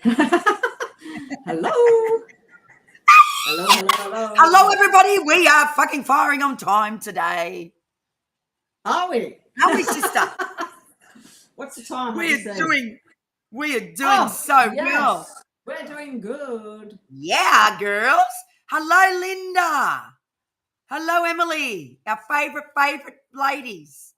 Hello. Hello, hello, hello. Hello, everybody. We are fucking firing on time today. Are we? Are we, sister? What's the time? We are doing Oh, so yes. well. We're doing good. Yeah, girls. Hello, Linda. Hello, Emily. Our favorite ladies.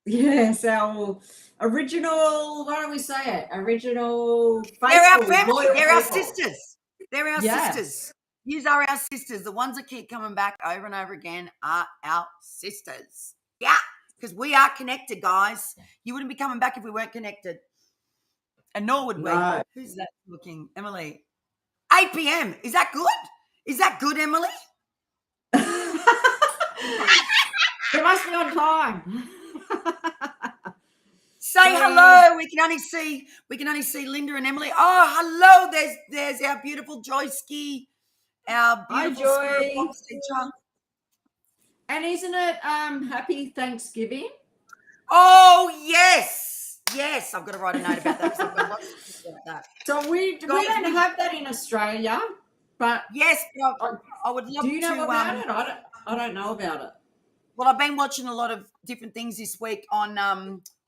Yes, our original, why don't we say it? Original They're our faithful, family. loyal They're our people. sisters. They're our Yes. sisters. These are our sisters. The ones that keep coming back over and over again are our sisters. Yeah, because we are connected, guys. You wouldn't be coming back if we weren't connected. And nor would we. No. Who's that looking? Emily. 8 p.m. Is that good? Is that good, Emily? It must be on time. Say hello. We can only see Linda and Emily. Oh, hello. There's our beautiful Joyski, our beautiful Joy. box teacher. And isn't it Happy Thanksgiving? Oh, yes. Yes, I've got to write a note about that. I've got lots to say about that. So we don't have that in Australia, but yes, but I would love to. Do you know about it? I don't know about it. Well, I've been watching a lot of different things this week on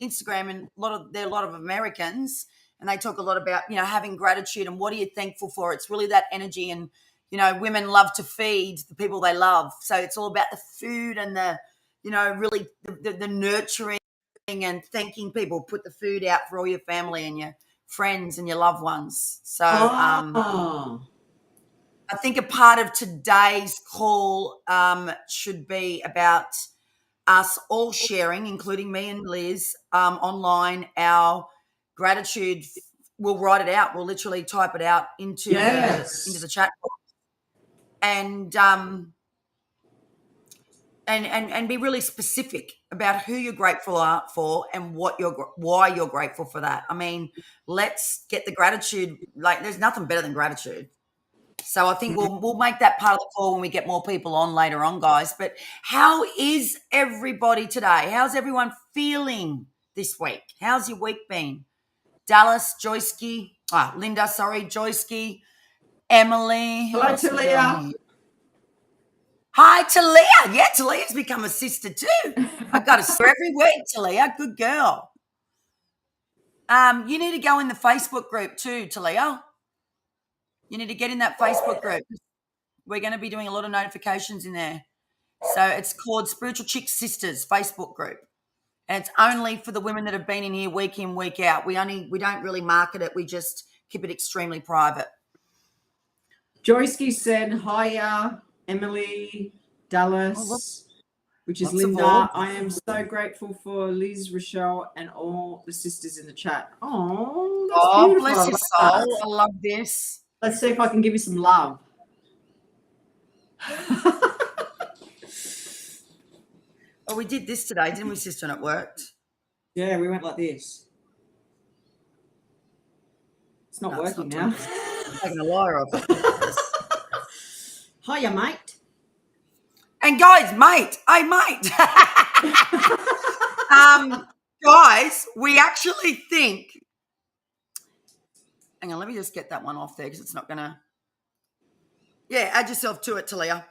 Instagram, and there are a lot of Americans, and they talk a lot about having gratitude and what are you thankful for. It's really that energy, and women love to feed the people they love, so it's all about the food and the really the nurturing and thanking people. Put the food out for all your family and your friends and your loved ones. So I think a part of today's call should be about us all sharing, including me and Liz, online, our gratitude. We'll write it out. We'll literally type it out into the chat box, and be really specific about who you're grateful for and why you're grateful for that. I mean, let's get the gratitude. Like, there's nothing better than gratitude. So I think we'll make that part of the call when we get more people on later on, guys. But how is everybody today? How's everyone feeling this week? How's your week been? Dallas, Linda, Joyski, Emily. Hello, Talia. Hi, Talia. Yeah, Talia's become a sister too. I've got to see her every week, Talia. Good girl. You need to go in the Facebook group too, Talia. You need to get in that Facebook group. We're going to be doing a lot of notifications in there. So it's called Spiritual Chics Sisters Facebook group. And it's only for the women that have been in here week in, week out. We don't really market it. We just keep it extremely private. Joyski said, hiya, Emily, Dallas, which is Linda. I am so grateful for Liz, Rochelle, and all the sisters in the chat. Oh, that's beautiful. Bless your soul. I love this. Let's see if I can give you some love. Oh, we did this today, didn't we, sister? And it worked. Yeah, we went like this. It's not working now. I'm taking a liar off it. Hiya, mate. And guys, hey, mate. Guys, we actually think. Hang on, let me just get that one off there because it's not gonna. Yeah, add yourself to it, Talia.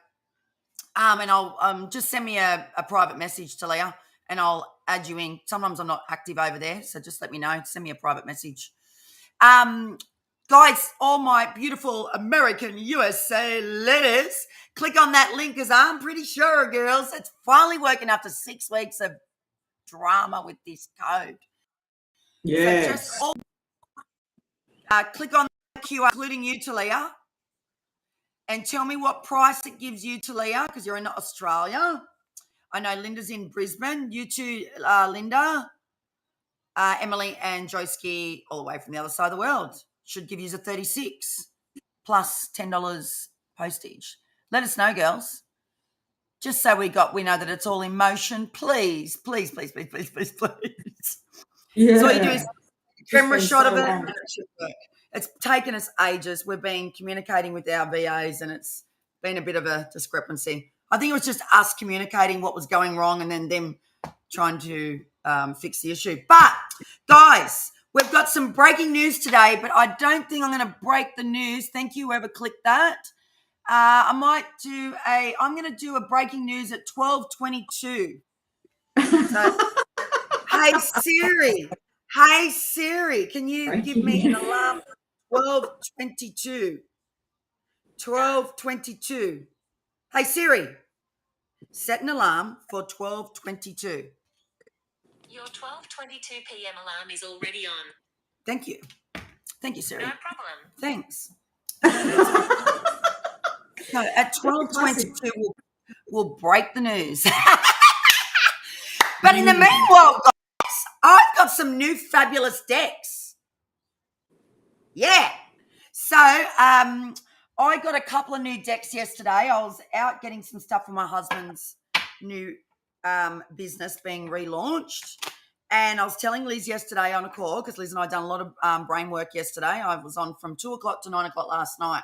And I'll just send me a private message, Talia, and I'll add you in. Sometimes I'm not active over there, so just let me know. Send me a private message. Guys, all my beautiful American USA ladies, click on that link because I'm pretty sure, girls, it's finally working after 6 weeks of drama with this code. Yeah. So just click on the QR, including you, Talia, and tell me what price it gives you, Talia, because you're in Australia. I know Linda's in Brisbane. You too, Linda, Emily, and Joyski, all the way from the other side of the world. Should give you a 36 plus $10 postage. Let us know, girls. Just so we know that it's all in motion. Please. Yeah. So what you do is camera shot of it. And it should work. It's taken us ages. We've been communicating with our VAs and it's been a bit of a discrepancy. I think it was just us communicating what was going wrong and then them trying to fix the issue. But, guys, We've got some breaking news today, but I don't think I'm going to break the news. Thank you, whoever clicked that. I'm going to do a breaking news at 12:22. So, hey Siri, can you give me an alarm for 12:22? 12:22. Hey Siri, set an alarm for 12:22. Your 12:22 p.m. alarm is already on. Thank you, Siri. No problem. Thanks. So at 12:22, we'll break the news. But in the meanwhile, guys, I've got some new fabulous decks. Yeah. So I got a couple of new decks yesterday. I was out getting some stuff for my husband's new business being relaunched. And I was telling Liz yesterday on a call, because Liz and I done a lot of brain work yesterday. I was on from 2 o'clock to 9 o'clock last night.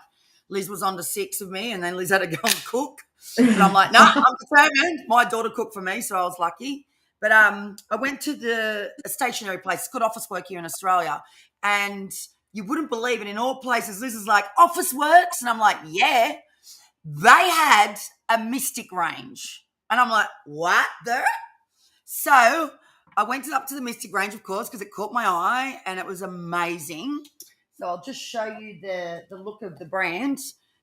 Liz was on to 6 of me, and then Liz had to go and cook. But I'm like, no, I'm determined. My daughter cooked for me, so I was lucky. But I went to a stationery place. It's called Office Work here in Australia. And you wouldn't believe it. In all places, Liz is like, Office Works? And I'm like, yeah. They had a Mystic range. And I'm like, what? So I went up to the Mystic range, of course, because it caught my eye and it was amazing. So I'll just show you the look of the brand.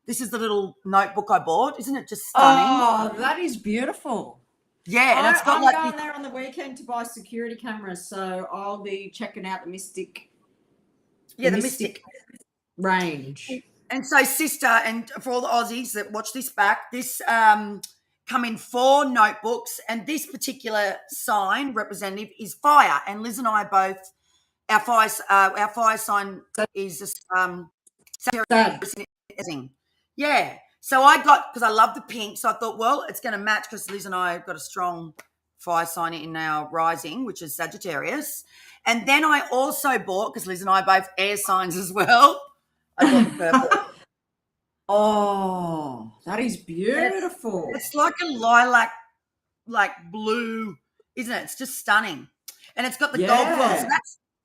This is the little notebook I bought. Isn't it just stunning? Oh, that is beautiful. Yeah, and it's got I'm like going there on the weekend to buy security cameras, so I'll be checking out the Mystic. The Mystic range. And so, sister, and for all the Aussies that watch this back, this come in 4 notebooks, and this particular sign representative is fire. And Liz and I both, our fire sign is Sagittarius. Yeah. So I got, because I love the pink, so I thought, well, it's going to match because Liz and I have got a strong fire sign in our rising, which is Sagittarius. And then I also bought, because Liz and I are both air signs as well, I bought the purple. Oh, that is beautiful. It's like a lilac, like blue, isn't it? It's just stunning. And it's got the gold foil. So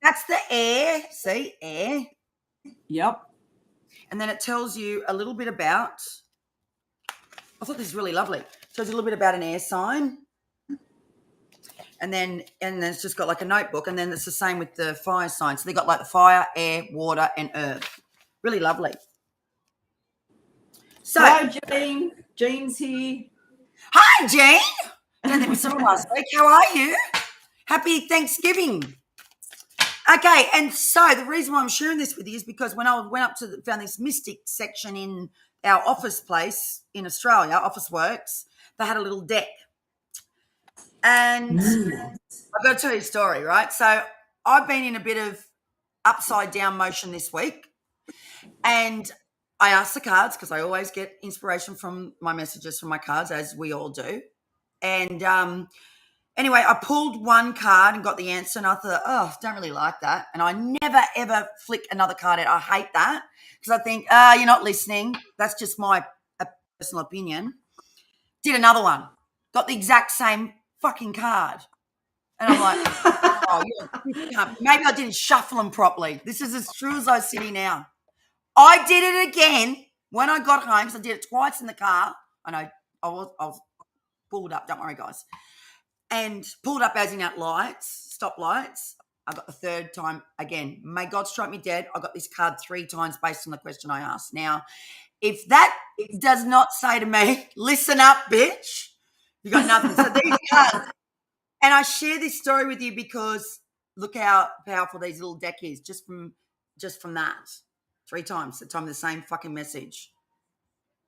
that's the air. See, air. Yep. And then it tells you a little bit about, I thought this is really lovely. It tells you a little bit about an air sign. And then it's just got like a notebook. And then it's the same with the fire sign. So they got like the fire, air, water, and earth. Really lovely. So, hello, Jean. Jean's here. Hi, Jean. I don't think we saw her last week. How are you? Happy Thanksgiving. Okay, and so the reason why I'm sharing this with you is because when I went up to found this Mystic section in our office place in Australia, Office Works, they had a little deck. And I've got to tell you a story, right? So I've been in a bit of upside down motion this week, and I asked the cards, because I always get inspiration from my messages from my cards, as we all do. And anyway, I pulled one card and got the answer, and I thought, oh, don't really like that. And I never, ever flick another card out. I hate that, because I think, you're not listening. That's just my personal opinion. Did another one. Got the exact same fucking card. And I'm like, oh, maybe I didn't shuffle them properly. This is as true as I sit here now. I did it again when I got home, so I did it twice in the car. I know I was pulled up, don't worry, guys. And pulled up as in at lights, stop lights. I got the third time again. May God strike me dead. I got this card 3 times based on the question I asked. Now, if that does not say to me, listen up, bitch, you got nothing. So these cards, and I share this story with you because look how powerful these little deck is just from that. 3 times, the same fucking message.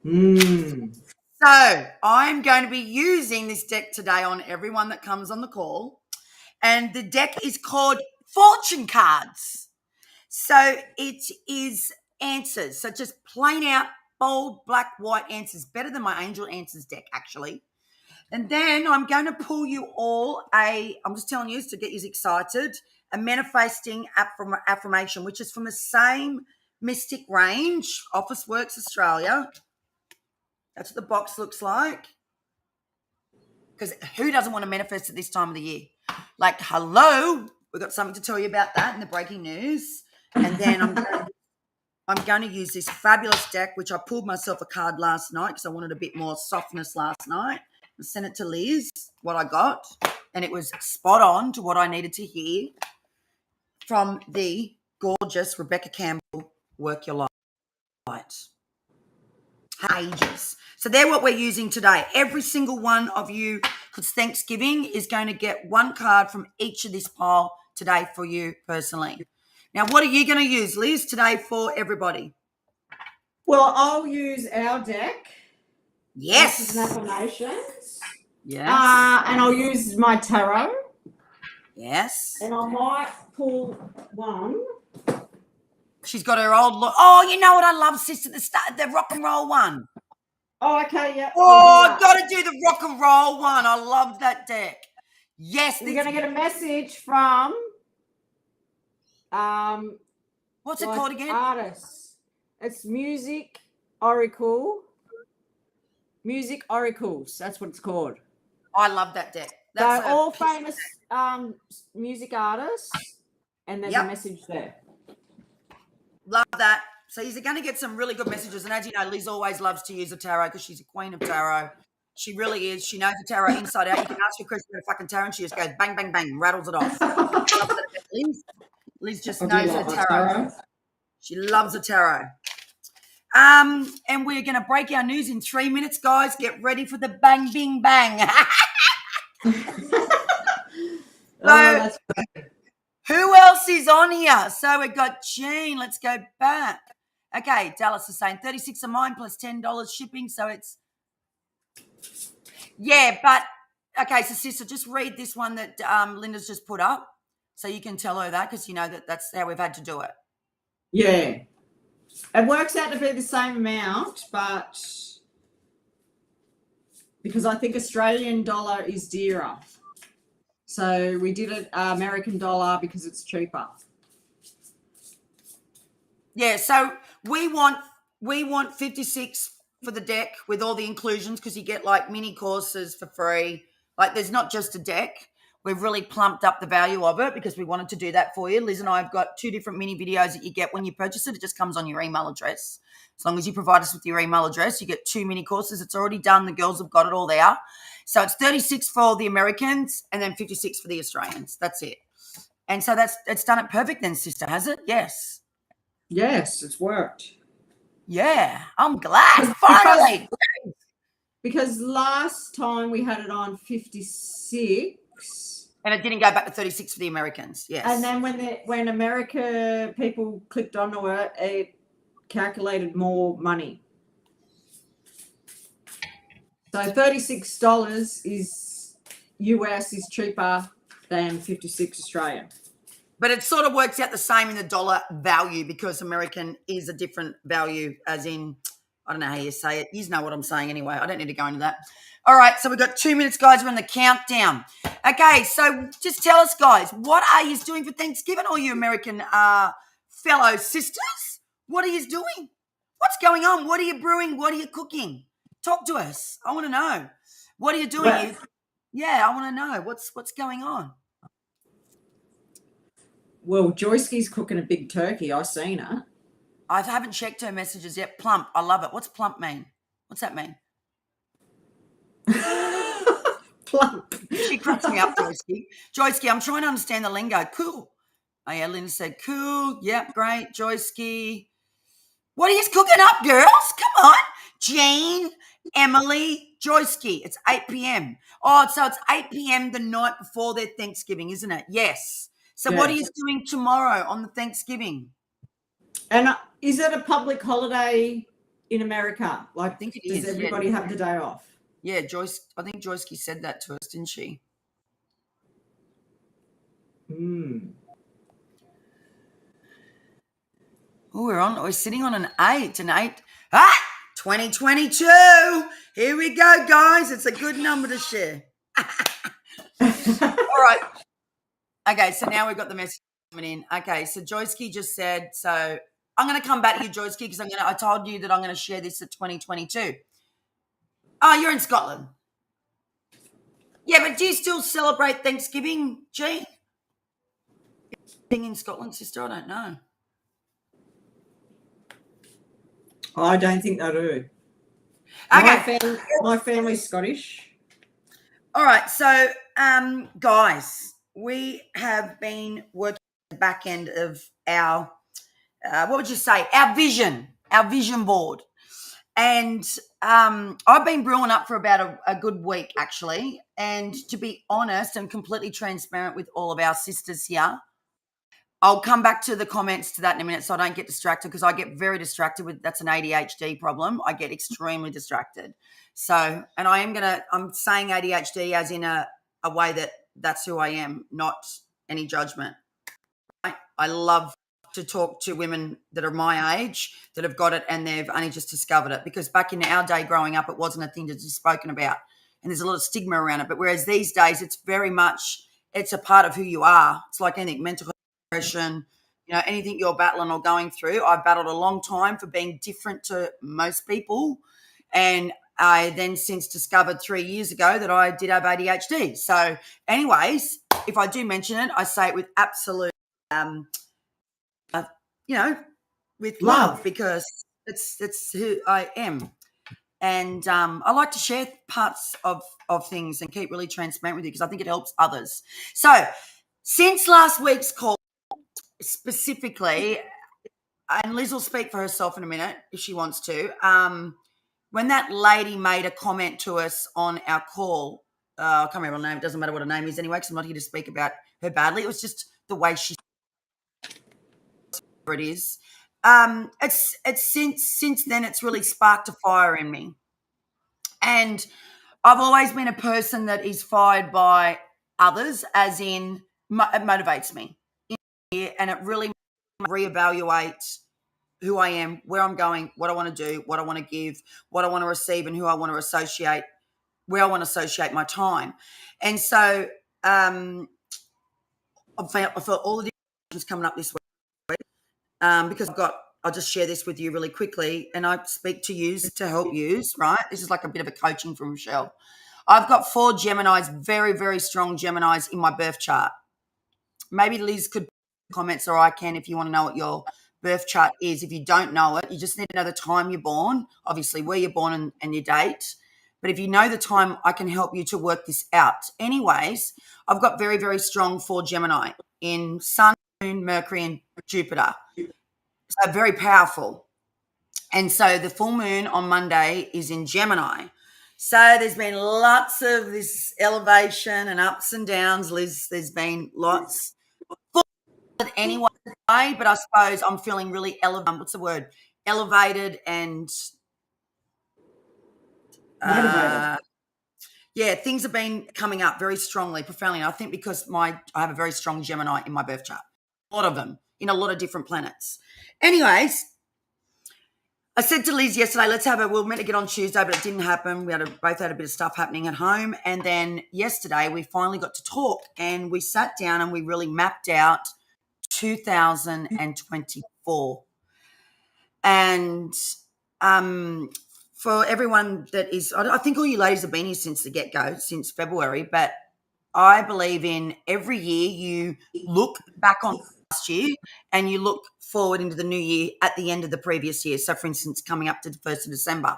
So I'm going to be using this deck today on everyone that comes on the call. And the deck is called Fortune Cards. So it is answers. So just plain out, bold, black, white answers. Better than my Angel Answers deck, actually. And then I'm going to pull you all I'm just telling you to get you excited, a manifesting affirmation, which is from the same Mystic range, Office Works Australia. That's what the box looks like. Because who doesn't want to manifest at this time of the year? Like, hello, We've got something to tell you about that in the breaking news. And then I'm going to use this fabulous deck, which I pulled myself a card last night because I wanted a bit more softness last night. I sent it to Liz, what I got, and it was spot on to what I needed to hear from the gorgeous Rebecca Campbell, Work Your Light. Ages. So they're what we're using today. Every single one of you, because Thanksgiving is going to get one card from each of this pile today for you personally. Now, what are you going to use, Liz, today for everybody? Well, I'll use our deck. Yes. Affirmations. Yes. And I'll use my tarot. Yes. And I might pull one. She's got her old look. Oh, you know what I love, sister? The rock and roll one. Oh, okay, yeah. Oh, I've got to do the rock and roll one. I love that deck. Yes. We're going to get a message from what's it called again? Artists. It's Music Oracle. Music Oracles. That's what it's called. I love that deck. They're all famous music artists, and there's a message there. Love that. So you're going to get some really good messages. And as you know, Liz always loves to use a tarot because she's a queen of tarot. She really is. She knows the tarot inside out. You can ask her a question about a fucking tarot and she just goes bang, bang, bang, rattles it off. Liz just knows her tarot. She loves the tarot. And we're going to break our news in 3 minutes, guys. Get ready for the bang, bing, bang. So, who else is on here? So we've got Jean. Let's go back. Okay, Dallas is saying 36 of mine plus $10 shipping. So it's, but, okay, so sister, just read this one that Linda's just put up so you can tell her that because you know that's how we've had to do it. Yeah. It works out to be the same amount, but because I think Australian dollar is dearer. So we did it American dollar because it's cheaper. Yeah, so we want 56 for the deck with all the inclusions because you get like mini courses for free. Like there's not just a deck. We've really plumped up the value of it because we wanted to do that for you. Liz and I have got 2 different mini videos that you get when you purchase it. It just comes on your email address. As long as you provide us with your email address, you get 2 mini courses. It's already done. The girls have got it all there. So it's 36 for the Americans and then 56 for the Australians. That's it. And so it's done it perfect then, sister, has it? Yes. Yes, it's worked. Yeah, I'm glad. Finally. Because last time we had it on 56. And it didn't go back to 36 for the Americans. Yes. And then when America people clicked onto it, it calculated more money. So $36 is US is cheaper than 56 Australian. But it sort of works out the same in the dollar value because American is a different value as in, I don't know how you say it. You know what I'm saying anyway. I don't need to go into that. All right, so we've got 2 minutes, guys. We're on the countdown. Okay, so just tell us, guys, what are you doing for Thanksgiving, all you American fellow sisters? What are you doing? What's going on? What are you brewing? What are you cooking? Talk to us. I want to know. What are you doing? I want to know. What's going on? Well, Joyce's cooking a big turkey. I've seen her. I haven't checked her messages yet. Plump. I love it. What's plump mean? What's that mean? Plump. She cracks me up, Joyce. Joyce, I'm trying to understand the lingo. Cool. Oh, yeah, Linda said, cool. Yep, great. Joyce. What are you cooking up, girls? Come on. Jane, Emily, Joyce. It's 8 p.m. Oh, so it's 8 p.m. the night before their Thanksgiving, isn't it? Yes. So what are you doing tomorrow on the Thanksgiving? And is it a public holiday in America? Like, I think it does everybody have the day off? Yeah, Joyce. I think Joyce said that to us, didn't she? Oh, we're sitting on an 8. 2022. Here we go, guys. It's a good number to share. All right. Okay, so now we've got the message coming in. Okay, so Joyski just said, so I'm going to come back to you, Joyski, because I told you that I'm going to share this at 2022. Oh, you're in Scotland. Yeah, but do you still celebrate Thanksgiving, Jean? Being in Scotland, sister, I don't know. I don't think they do. Okay. My family's Scottish. All right. So, guys, we have been working the back end of our, what would you say, our vision board. And I've been brewing up for about a good week, actually. And to be honest and completely transparent with all of our sisters here, I'll come back to the comments to that in a minute so I don't get distracted, because I get very distracted with, that's an ADHD problem. I get extremely distracted. So, and I'm saying ADHD as in a way that that's who I am, not any judgment. I love to talk to women that are my age that have got it and they've only just discovered it, because back in our day growing up, it wasn't a thing to be spoken about and there's a lot of stigma around it. But whereas these days, it's very much, it's a part of who you are. It's like anything, mental depression, anything you're battling or going through. I've battled a long time for being different to most people. And I then since discovered 3 years ago that I did have ADHD. So anyways, if I do mention it, I say it with absolute, with love, because it's who I am. And I like to share parts of things and keep really transparent with you, because I think it helps others. So since last week's call, specifically, and Liz will speak for herself in a minute if she wants to, when that lady made a comment to us on our call, I can't remember her name, it doesn't matter what her name is anyway, because I'm not here to speak about her badly. It was just the way she it is. It's since then it's really sparked a fire in me. And I've always been a person that is fired by others, as in it motivates me. And it really reevaluates who I am, where I'm going, what I want to do, what I want to give, what I want to receive, and who I want to associate, where I want to associate my time. And so I felt all the different coming up this week, because I'll just share this with you really quickly, and I speak to yous to help yous, right? This is like a bit of a coaching from Michelle. I've got 4 Geminis, very, very strong Geminis in my birth chart. Maybe Liz could comments, or I can, if you want to know what your birth chart is. If you don't know it, you just need to know the time you're born, obviously where you're born and your date. But if you know the time, I can help you to work this out. Anyways, I've got very, very strong 4 Gemini in Sun, Moon, Mercury, and Jupiter. So very powerful. And so the full moon on Monday is in Gemini. So there's been lots of this elevation and ups and downs, Liz. There's been lots. Anyway, but I suppose I'm feeling really elevated and Motivated. yeah, things have been coming up very strongly, profoundly. And I think because I have a very strong Gemini in my birth chart, a lot of them in a lot of different planets. Anyways, I said to Liz yesterday, we were meant to get on Tuesday, but it didn't happen. We both had a bit of stuff happening at home. And then yesterday we finally got to talk, and we sat down and we really mapped out 2024. And for everyone that is, I think all you ladies have been here since the get-go, since February, but I believe in every year you look back on last year and you look forward into the new year at the end of the previous year. So, for instance, coming up to the 1st of December.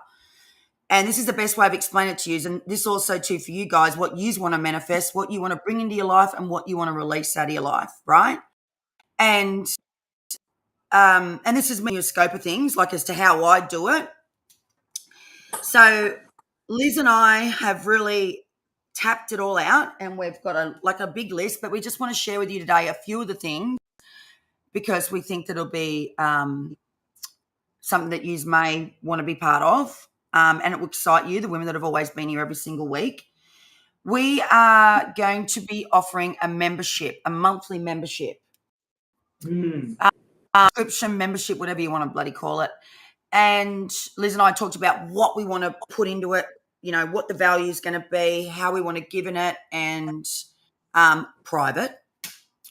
And this is the best way of explaining it to you. And this also, too, for you guys, what you want to manifest, what you want to bring into your life, and what you want to release out of your life, right? And this is me, a scope of things, like as to how I do it. So Liz and I have really tapped it all out, and we've got a big list, but we just want to share with you today a few of the things, because we think that it'll be something that you may want to be part of, and it will excite you, the women that have always been here every single week. We are going to be offering a membership, a monthly membership. Subscription membership, whatever you want to bloody call it. And Liz and I talked about what we want to put into it, what the value is going to be, how we want to give in it, and private.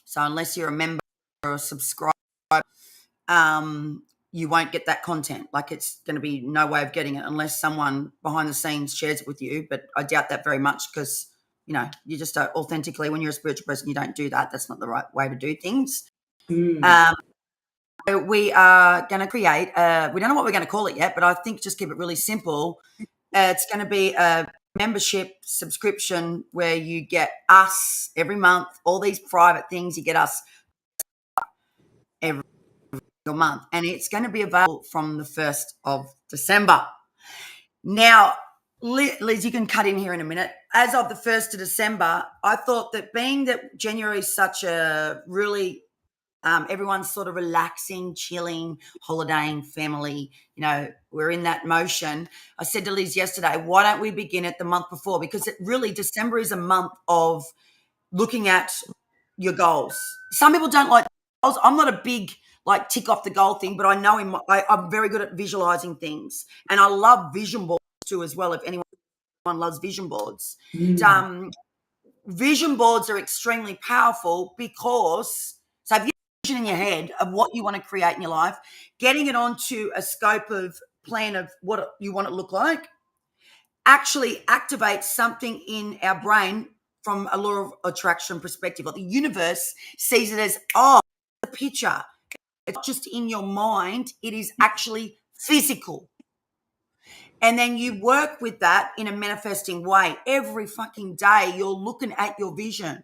So unless you're a member or a subscriber, you won't get that content. Like, it's going to be no way of getting it unless someone behind the scenes shares it with you. But I doubt that very much, because, you just authentically, when you're a spiritual person, you don't do that. That's not the right way to do things. So we are going to create, we don't know what we're going to call it yet, but I think just keep it really simple. It's going to be a membership subscription where you get us every month, all these private things, you get us every month. And it's going to be available from the 1st of December. Now, Liz, you can cut in here in a minute. As of the 1st of December, I thought that being that January is such a really everyone's sort of relaxing, chilling, holidaying, family. We're in that motion. I said to Liz yesterday, why don't we begin it the month before? Because December is a month of looking at your goals. Some people don't like goals. I'm not a big tick off the goal thing, but I know I'm very good at visualizing things, and I love vision boards too as well. If anyone loves vision boards, vision boards are extremely powerful because if you vision in your head of what you want to create in your life, getting it onto a scope of plan of what you want it to look like actually activates something in our brain from a law of attraction perspective. Like the universe sees it as, the picture. It's not just in your mind, it is actually physical. And then you work with that in a manifesting way. Every fucking day, you're looking at your vision,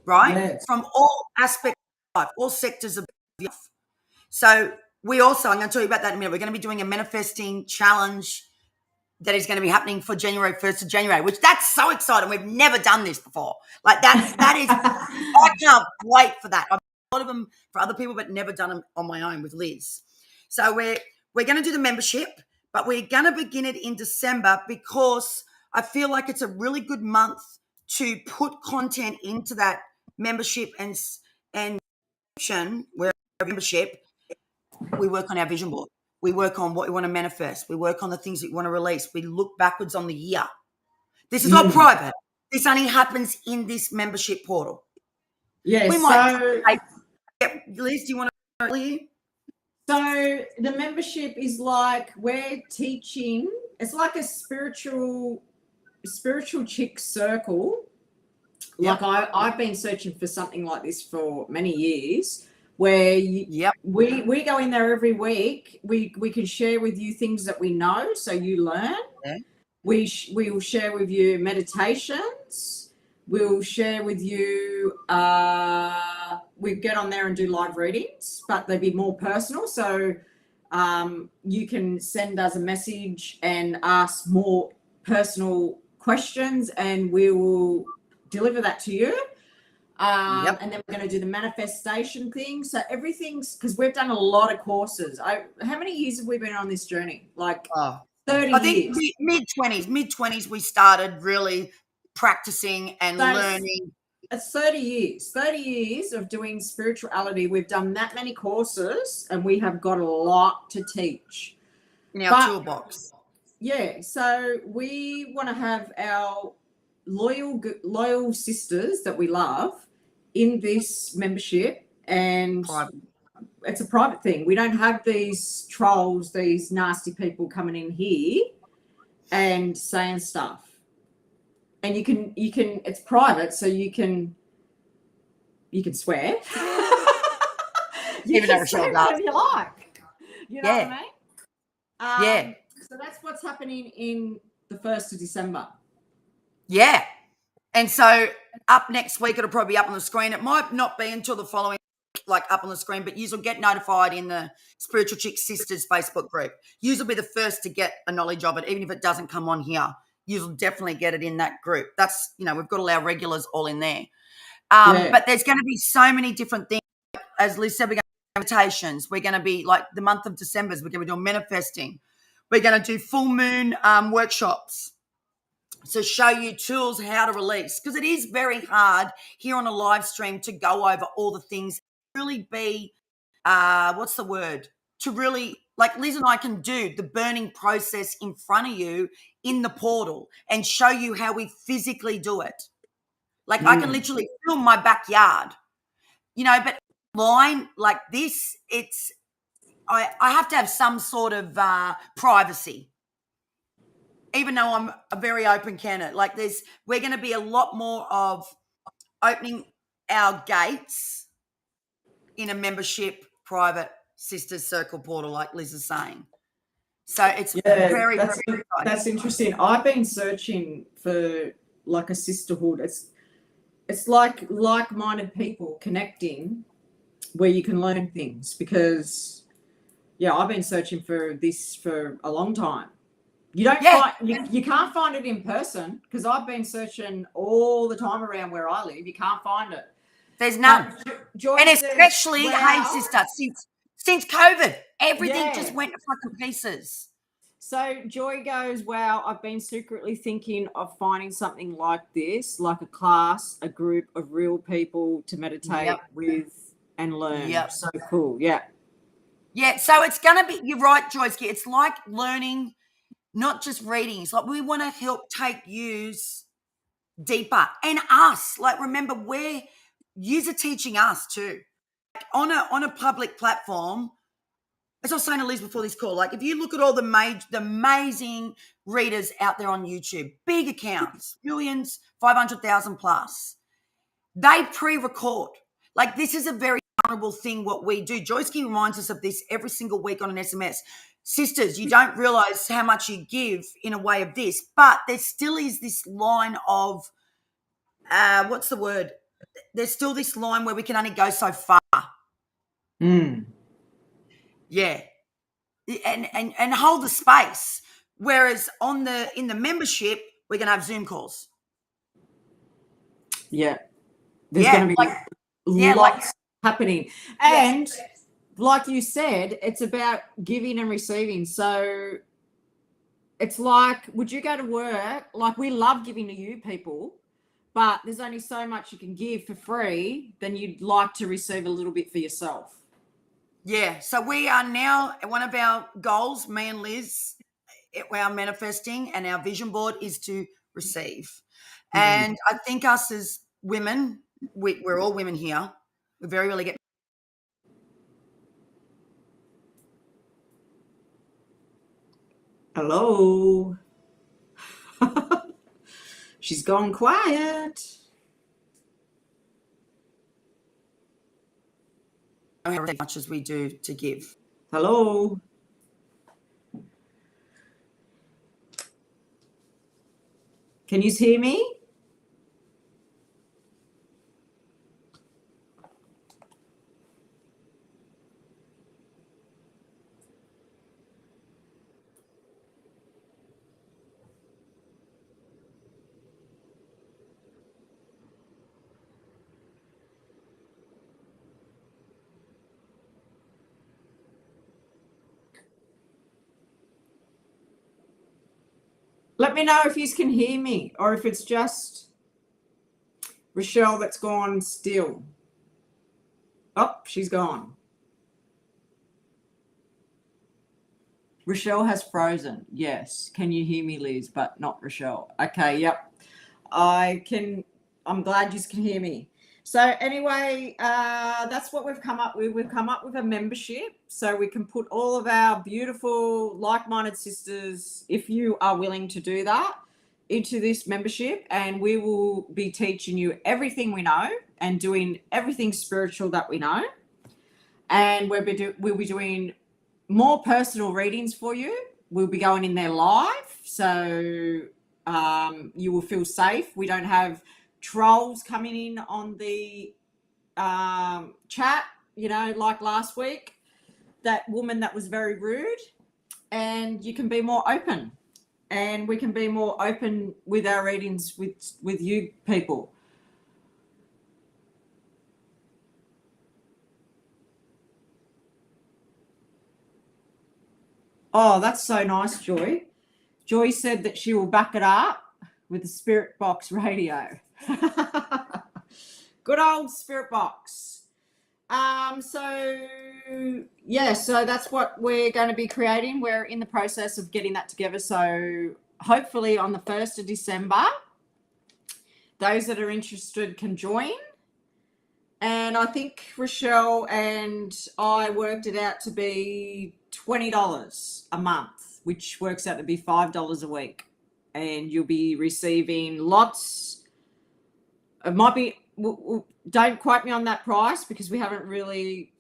right? Yes. From all aspects of life, all sectors of life. So I'm going to tell you about that in a minute. We're going to be doing a manifesting challenge that is going to be happening for January 1st of January, which that's so exciting. We've never done this before. That is, I can't wait for that. I've done a lot of them for other people, but never done them on my own with Liz. So we're going to do the membership, but we're going to begin it in December because I feel like it's a really good month to put content into that membership and subscription. Where membership, we work on our vision board. We work on what we want to manifest. We work on the things that we want to release. We look backwards on the year. This is not private. This only happens in this membership portal. Yeah. Liz, do you want to earlier? So the membership is like we're teaching. It's like a spiritual Chics circle. Yep. Like I've been searching for something like this for many years, where we go in there every week. We can share with you things that we know, so you learn. Yeah. We will share with you meditations. We'll share with you. We get on there and do live readings, but they'd be more personal. So you can send us a message and ask more personal questions, and we will deliver that to you. And then we're going to do the manifestation thing. So everything's, because we've done a lot of courses. How many years have we been on this journey? 30 I think years. mid-20s we started really practicing and learning. It's 30 years of doing spirituality. We've done that many courses, and we have got a lot to teach in our toolbox. Yeah, so we want to have our loyal sisters that we love in this membership, and it's a private thing. We don't have these trolls, these nasty people coming in here and saying stuff. And you can it's private, so you can swear. Even though Rochelle does. You like. You know what I mean? Yeah. So that's what's happening in the 1st of December. Yeah. And so up next week, it'll probably be up on the screen. It might not be until the following up on the screen, but you will get notified in the Spiritual Chics Sisters Facebook group. You will be the first to get a knowledge of it, even if it doesn't come on here. You'll definitely get it in that group. That's, we've got all our regulars all in there. But there's going to be so many different things. As Liz said, we're going to do meditations. We're going to be the month of December, we're going to be doing manifesting. We're going to do full moon workshops. So show you tools how to release, because it is very hard here on a live stream to go over all the things, really be, to really, Liz and I can do the burning process in front of you in the portal and show you how we physically do it. I can literally film my backyard, but line like this, I have to have some sort of privacy. Even though I'm a very open candidate, we're going to be a lot more of opening our gates in a membership private sisters circle portal, like Liz is saying. So it's very, that's very exciting. that's interesting. I've been searching for like a sisterhood. It's like like-minded people connecting where you can learn things, because I've been searching for this for a long time. You don't find you can't find it in person, because I've been searching all the time around where I live. You can't find it. There's none. Joy And says, especially, wow. hey sister, since COVID, everything just went to fucking pieces. So Joy goes, wow, I've been secretly thinking of finding something like this, like a class, a group of real people to meditate with and learn. So cool. Yeah, so it's going to be, you're right, Joyce, it's like learning, not just reading. It's like we want to help take yous deeper, and us. Like, remember, yous are teaching us too. Like on a public platform, as I was saying to Liz before this call, like if you look at all the amazing readers out there on YouTube, big accounts, millions, 500,000 plus, they pre-record. Like, this is a very honorable thing what we do. Joyski reminds us of this every single week on an SMS. Sisters, you don't realize how much you give in a way of this, but there still is this line of, what's the word? There's still this line where we can only go so far. Yeah. And hold the space. Whereas in the membership, we're going to have Zoom calls. Yeah. There's going to be lots happening. And like you said, it's about giving and receiving. So it's like, would you go to work? Like, we love giving to you people, but there's only so much you can give for free, then you'd like to receive a little bit for yourself. Yeah. So we are now, one of our goals, me and Liz, our manifesting and our vision board is to receive. And I think us as women, we're all women here. We very rarely get. Hello. She's gone quiet. As much as we do to give. Hello. Can you hear me? Let me know if you can hear me, or if it's just Rochelle that's gone still. Oh, she's gone. Rochelle has frozen. Yes. Can you hear me, Liz? But not Rochelle. Okay. Yep. I can. I'm glad you can hear me. So anyway, that's what we've come up with. We've come up with a membership so we can put all of our beautiful like-minded sisters, if you are willing to do that, into this membership, and we will be teaching you everything we know and doing everything spiritual that we know. And we'll be doing more personal readings for you. We'll be going in there live, so you will feel safe. We don't have trolls coming in on the chat, like last week, that woman that was very rude. And you can be more open, and we can be more open with our readings with you people. Oh, that's so nice, Joy. Joy said that she will back it up with the Spirit Box radio. Good old Spirit Box. So that's what we're going to be creating. We're in the process of getting that together. So hopefully on the 1st of December, those that are interested can join. And I think Rochelle and I worked it out to be $20 a month, which works out to be $5 a week. And you'll be receiving lots. It might be don't quote me on that price because we haven't really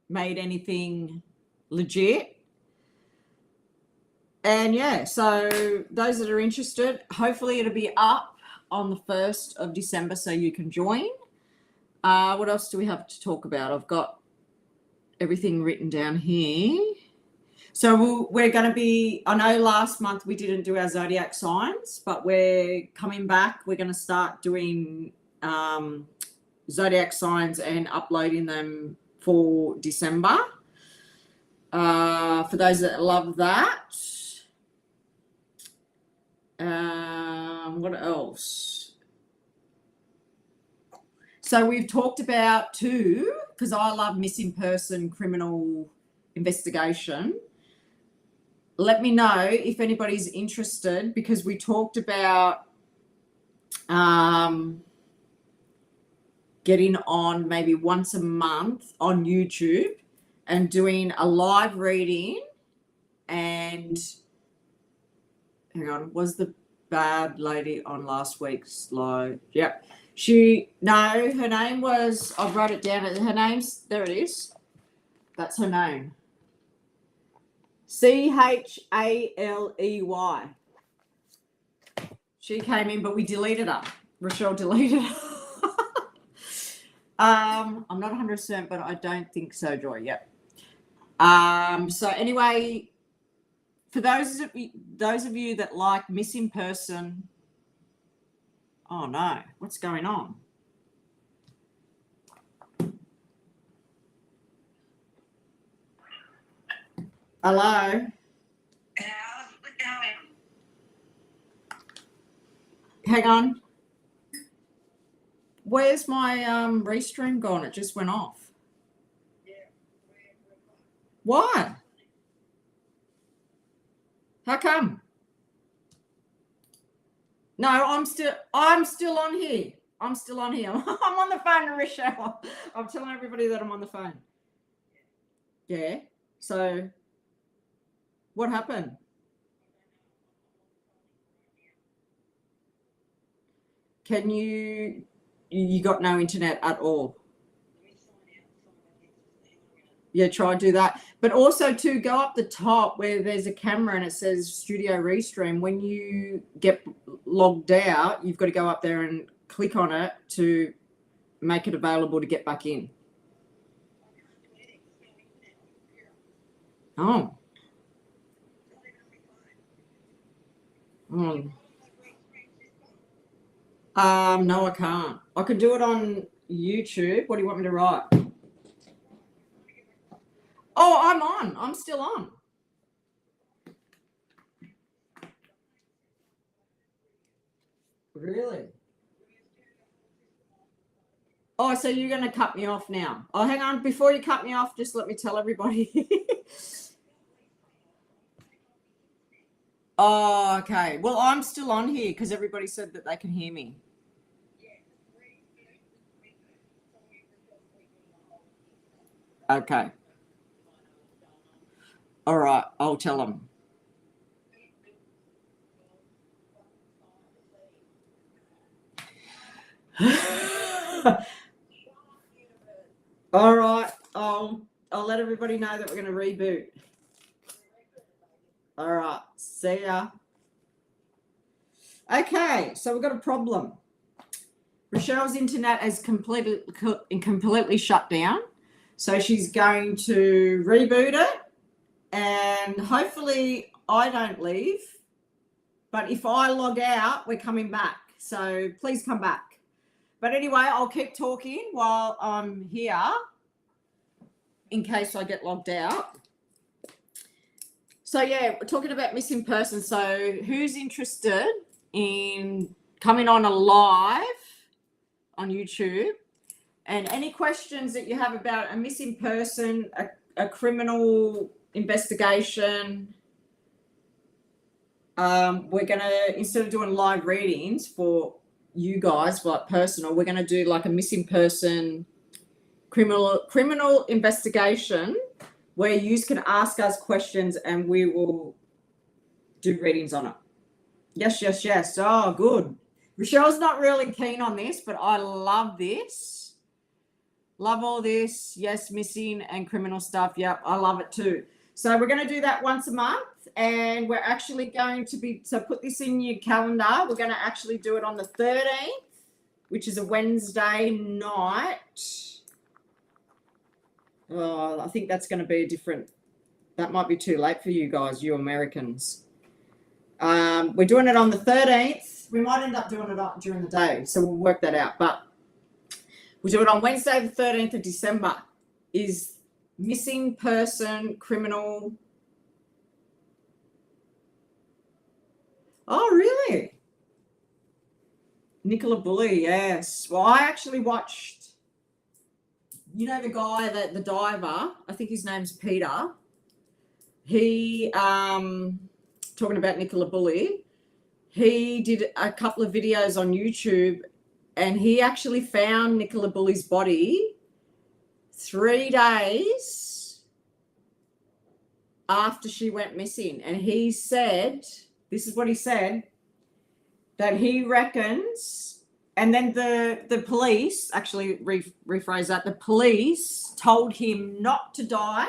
made anything legit. And yeah, so those that are interested, hopefully it'll be up on the 1st of December so you can join. What else do we have to talk about? I've got everything written down here. So we're going to be, I know last month we didn't do our zodiac signs, but we're coming back. We're going to start doing zodiac signs and uploading them for December. For those that love that. What else? So we've talked about too, because I love missing person criminal investigation. Let me know if anybody's interested, because we talked about getting on maybe once a month on YouTube and doing a live reading. And hang on, was the bad lady on last week's live? Yep. Her name was, I wrote it down. Her name's, there it is. That's her name. Chaley. She came in, but we deleted her. Rochelle deleted her. I'm not 100%, but I don't think so, Joy. Yep. So anyway, for those of you that like missing person, oh no, what's going on? Hello. How's it going? Hang on. Where's my restream gone? It just went off. Why? How come? No, I'm still on here. I'm still on here. I'm on the phone to Rochelle. I'm telling everybody that I'm on the phone. Yeah. So what happened? Can you got no internet at all? Yeah, try and do that. But also to go up the top where there's a camera and it says Studio Restream, when you get logged out, you've got to go up there and click on it to make it available to get back in. Oh. No, I can't. I could do it on YouTube. What do you want me to write? Oh, I'm on. I'm still on. Really? Oh, so you're going to cut me off now. Oh, hang on. Before you cut me off, just let me tell everybody. Oh, okay. Well, I'm still on here because everybody said that they can hear me. Okay. All right. I'll tell them. All right. I'll let everybody know that we're going to reboot. All right. See ya. Okay. So we've got a problem. Rochelle's internet is completely shut down. So she's going to reboot it. And hopefully I don't leave. But if I log out, we're coming back. So please come back. But anyway, I'll keep talking while I'm here in case I get logged out. So yeah, we're talking about missing persons. So who's interested in coming on a live on YouTube? And any questions that you have about a missing person, a criminal investigation, we're going to, instead of doing live readings for you guys, like personal, we're going to do like a missing person criminal investigation where you can ask us questions and we will do readings on it. Yes. Oh, good. Rochelle's not really keen on this, but I love this. Love all this. Yes, missing and criminal stuff. Yep, I love it too. So we're going to do that once a month, and we're actually going to be, so put this in your calendar. We're going to actually do it on the 13th, which is a Wednesday night. Oh, I think that's going to be a different, that might be too late for you guys, you Americans. We're doing it on the 13th. We might end up doing it during the day, so we'll work that out. But we do it on Wednesday, the 13th of December. Is missing person, criminal. Oh, really? Nicola Bully, yes. Well, I actually watched, you know, the guy, the diver, I think his name's Peter. He, talking about Nicola Bully, he did a couple of videos on YouTube, and he actually found Nicola Bully's body 3 days after she went missing. And he said, this is what he said, that he reckons, and then the police, actually rephrase that, the police told him not to dive.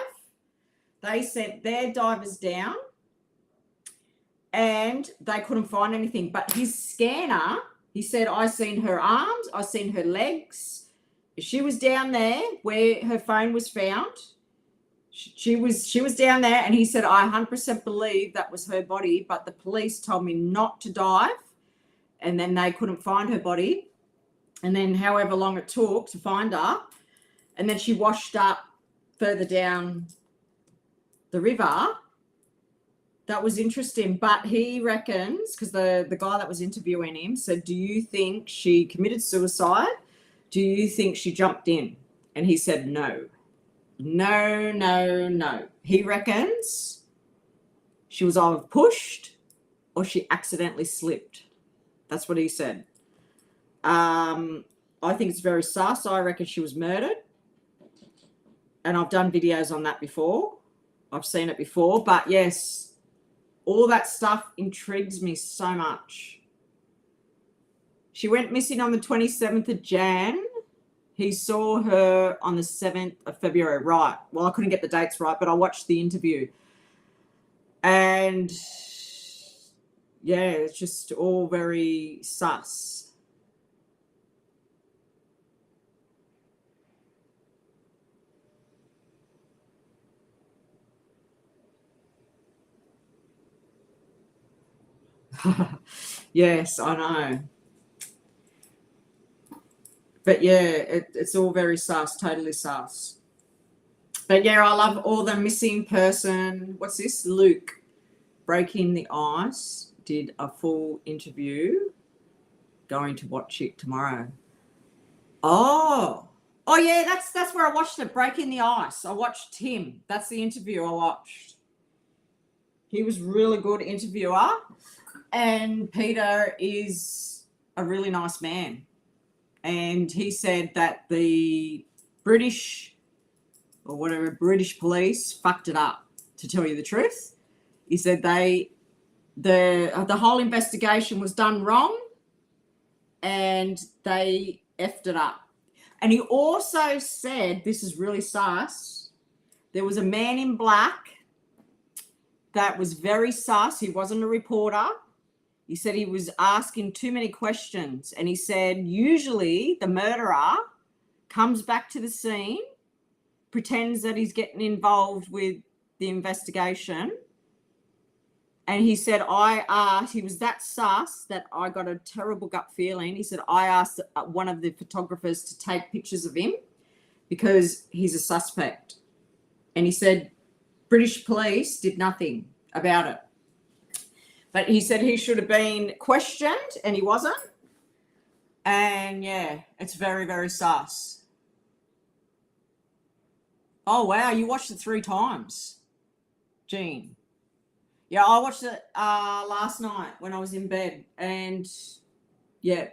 They sent their divers down and they couldn't find anything. But his scanner, he said, I seen her arms, I seen her legs. She was down there where her phone was found. She was down there, and he said, I 100% believe that was her body, but the police told me not to dive, and then they couldn't find her body. And then however long it took to find her, and then she washed up further down the river. That was interesting. But he reckons, because the guy that was interviewing him said, do you think she committed suicide? Do you think she jumped in? And he said, no. No, no, no. He reckons she was either pushed or she accidentally slipped. That's what he said. I think it's very sus. I reckon she was murdered. And I've done videos on that before. I've seen it before. But yes, all that stuff intrigues me so much. She went missing on the 27th of Jan. He saw her on the 7th of February. Right. Well, I couldn't get the dates right, but I watched the interview. And yeah, it's just all very sus. Yes, I know. But yeah, it's all very sus, totally sus. But yeah, I love all the missing person. What's this? Luke, Breaking the Ice, did a full interview. Going to watch it tomorrow. Oh yeah, that's where I watched it. Breaking the Ice. I watched him. That's the interview I watched. He was really good interviewer, and Peter is a really nice man. And he said that the British or whatever British police fucked it up, to tell you the truth. He said the whole investigation was done wrong and they effed it up. And he also said, this is really sus, there was a man in black that was very sus. He wasn't a reporter. He said he was asking too many questions. And he said usually the murderer comes back to the scene, pretends that he's getting involved with the investigation. And he said, he was that sus that I got a terrible gut feeling. He said, I asked one of the photographers to take pictures of him because he's a suspect. And he said, British police did nothing about it. But he said he should have been questioned and he wasn't. And yeah, it's very, very sus. Oh, wow. You watched it 3 times, Jean. Yeah, I watched it last night when I was in bed. And yeah,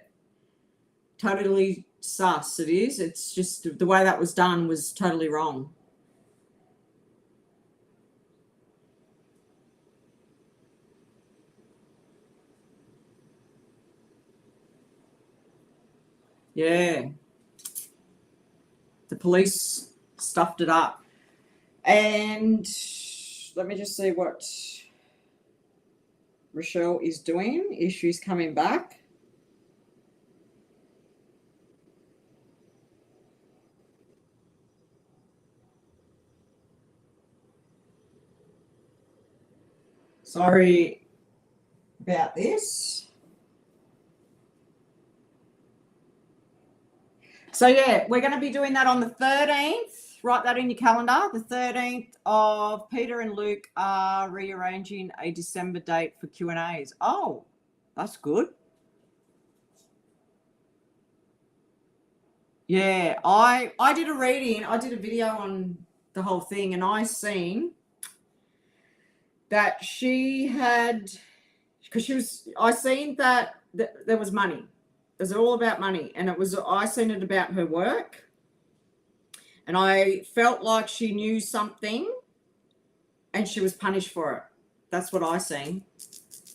totally sus it is. It's just the way that was done was totally wrong. Yeah. The police stuffed it up. And let me just see what Rochelle is doing. Is she's coming back? Sorry about this. So yeah, we're going to be doing that on the 13th. Write that in your calendar. The 13th of Peter and Luke are rearranging a December date for Q&As. Oh, that's good. Yeah, I did a reading. I did a video on the whole thing, and I seen that she had, because I seen that there was money. It was all about money, and I seen it about her work, and I felt like she knew something, and she was punished for it. That's what I seen.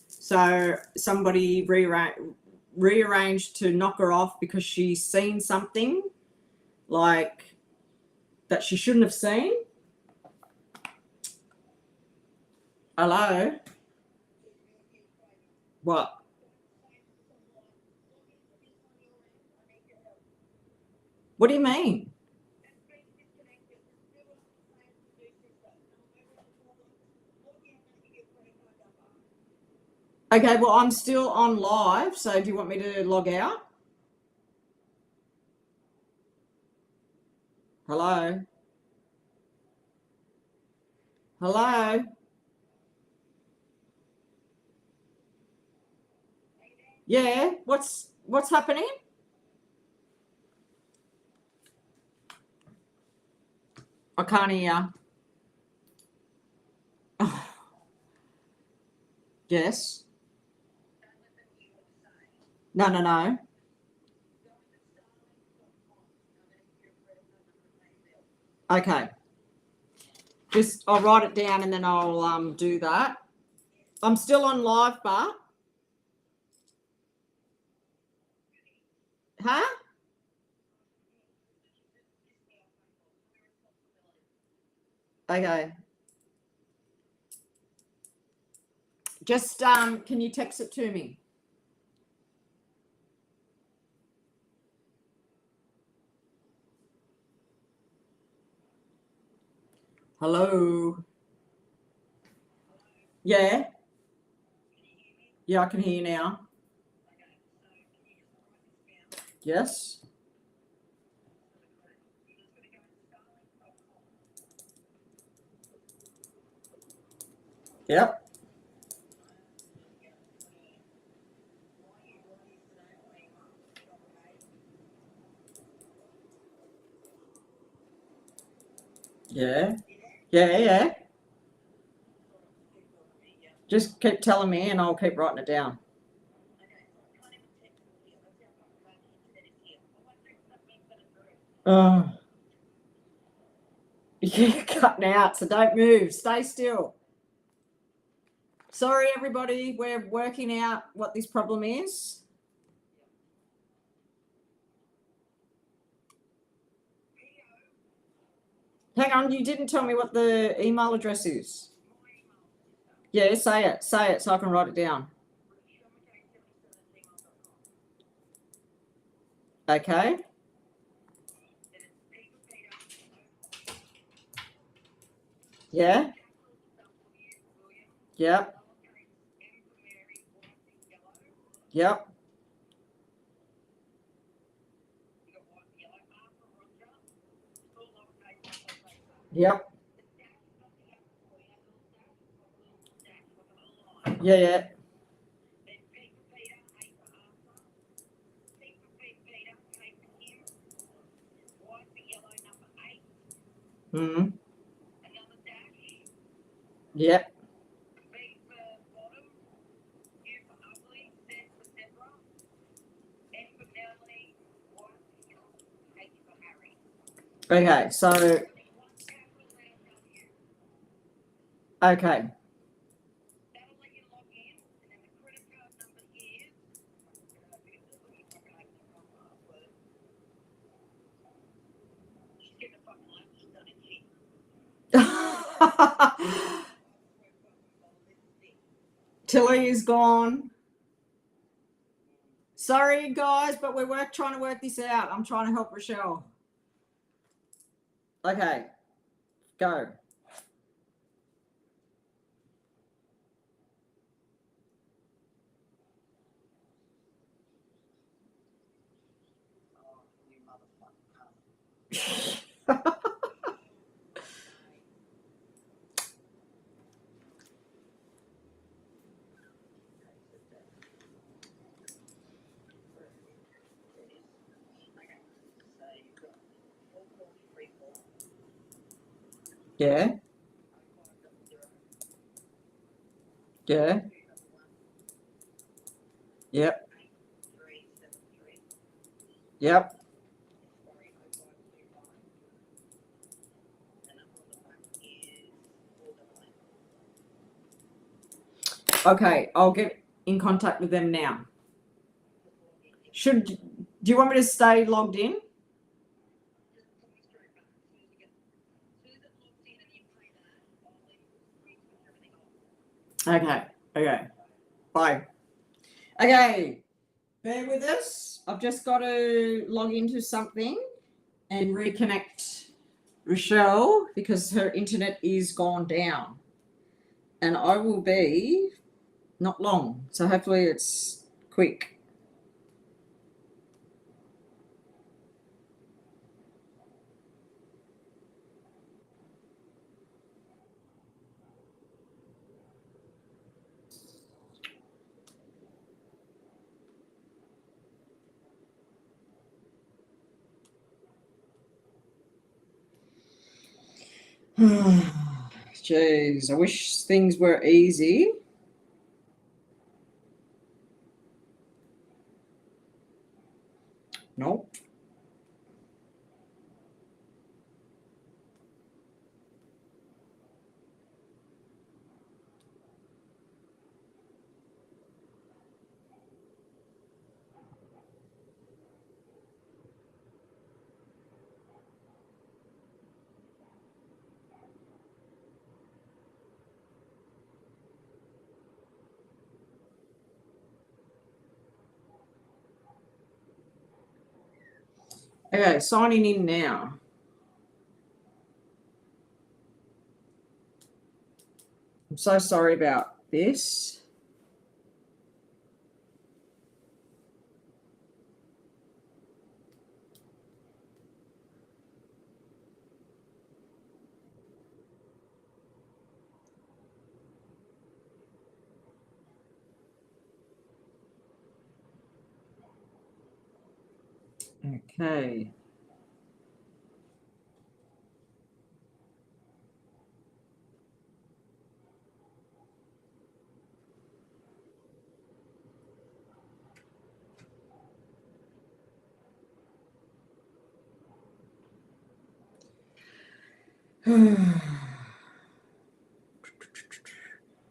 So somebody rearranged to knock her off because she's seen something like that she shouldn't have seen. Hello? What? What do you mean? Okay, well, I'm still on live, so do you want me to log out? Hello? Hello? Yeah, what's happening? I can't hear. Oh, yes. No. Okay. Just I'll write it down and then I'll do that. I'm still on live, Bart. Huh? Okay. Just can you text it to me? Hello? Yeah? Yeah, I can hear you now. Yes? Yep. Yeah. Yeah. Just keep telling me and I'll keep writing it down. Oh. You're cutting out, so don't move. Stay still. Sorry, everybody. We're working out what this problem is. Hang on, you didn't tell me what the email address is. Yeah, say it so I can write it down. Okay. Yeah. Yep. Yep. Yep. Yeah. Mm-hmm. Yep. Okay, so okay. Tilly is gone. Sorry, guys, but we're trying to work this out. I'm trying to help Rochelle. Okay, go. Yeah. Yeah. Yep. Yep. Okay, I'll get in contact with them now. Do you want me to stay logged in? Okay. Okay. Bye. Okay. Bear with us. I've just got to log into something and reconnect Rochelle because her internet is gone down. And I will be not long. So hopefully it's quick. Jeez, I wish things were easy. Nope. Okay, signing in now. I'm so sorry about this. Okay.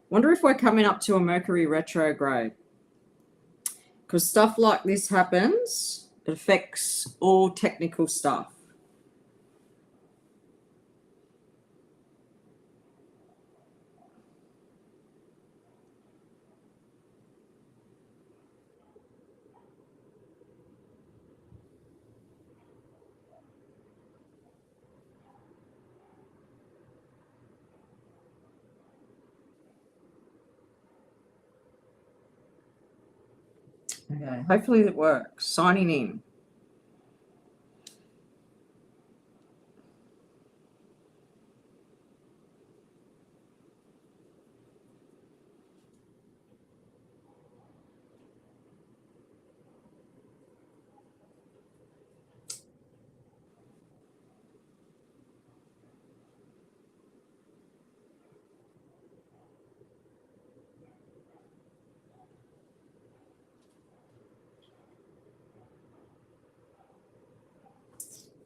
Wonder if we're coming up to a Mercury retrograde. Because stuff like this happens, it affects all technical stuff. Okay, hopefully it works. Signing in.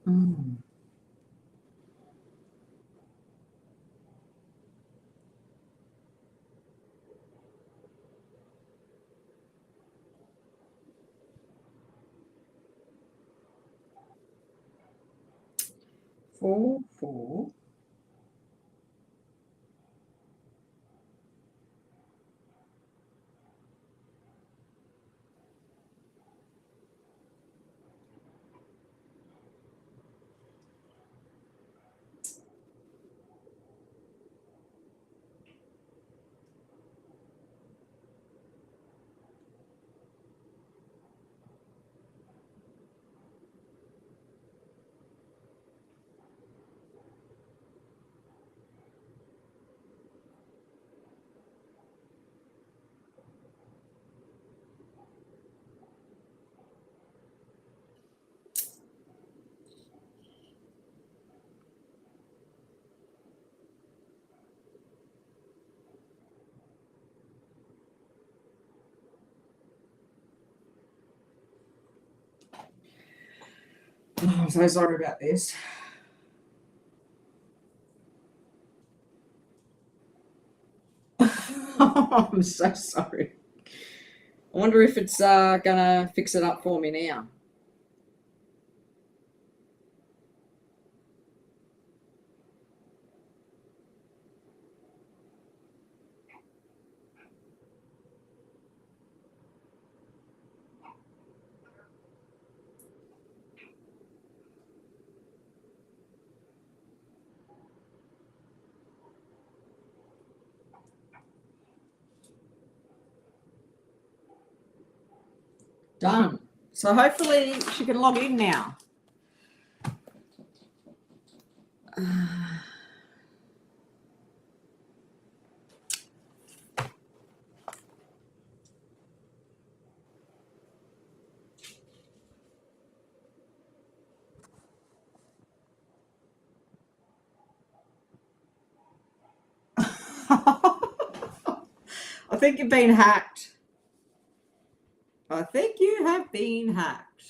Mm. 4. Oh, I'm so sorry about this. I'm so sorry. I wonder if it's gonna fix it up for me now. Done. So hopefully she can log in now. I think you've been hacked. I think you have been hacked.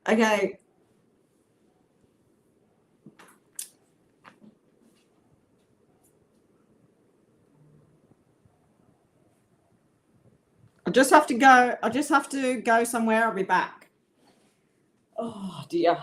Okay. I just have to go. I just have to go somewhere. I'll be back. Oh dear.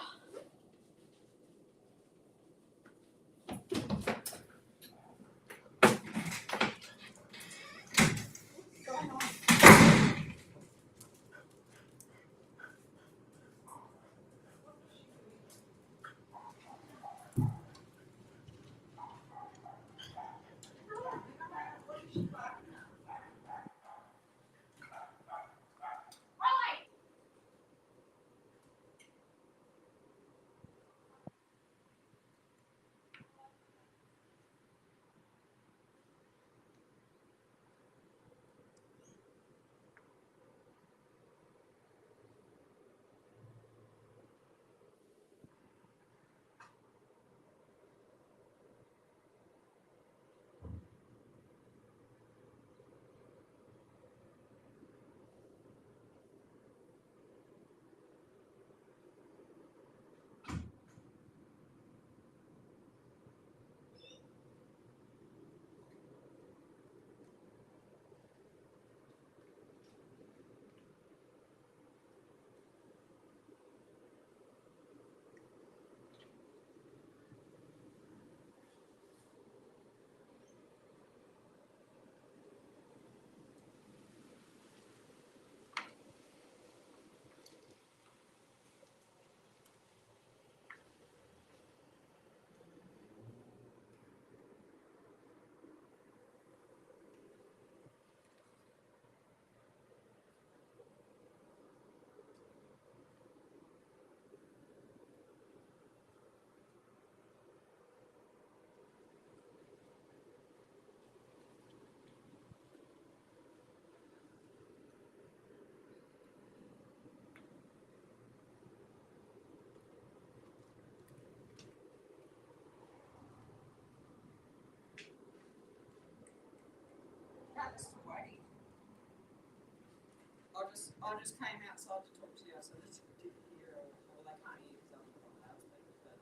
I just came outside to talk to you, so this didn't hear or they can't hear because I'm on loudspeaker. But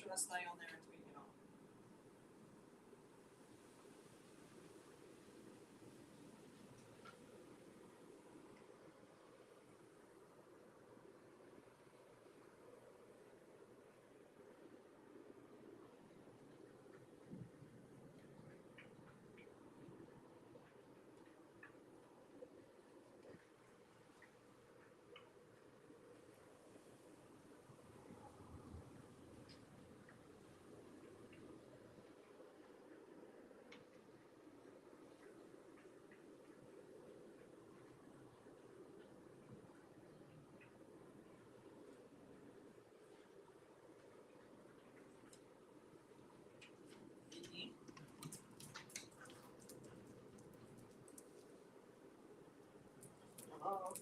should I stay on there and tweak it off? Hello.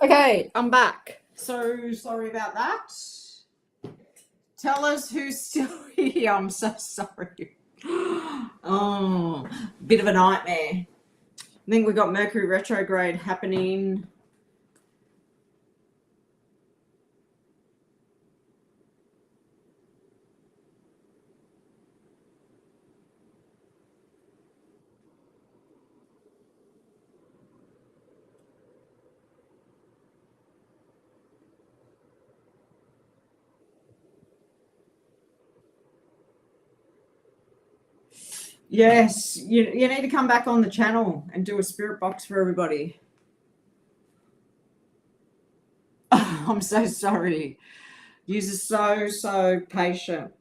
Okay, I'm back. So sorry about that. Tell us who's still here. I'm so sorry. Oh, bit of a nightmare. I think we got Mercury retrograde happening. Yes, you need to come back on the channel and do a spirit box for everybody. I'm so sorry. You're so patient.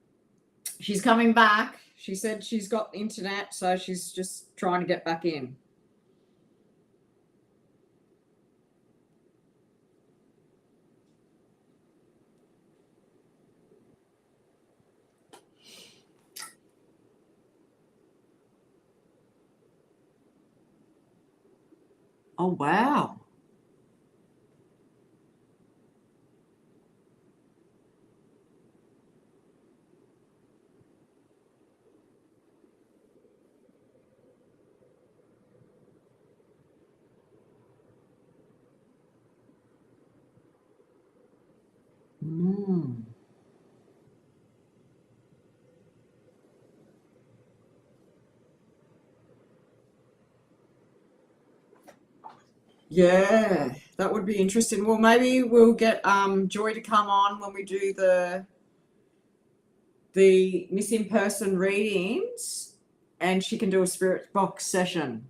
She's coming back. She said she's got internet, so she's just trying to get back in. Oh, wow. Mm. Yeah, that would be interesting. Well, maybe we'll get Joy to come on when we do the missing person readings, and she can do a spirit box session.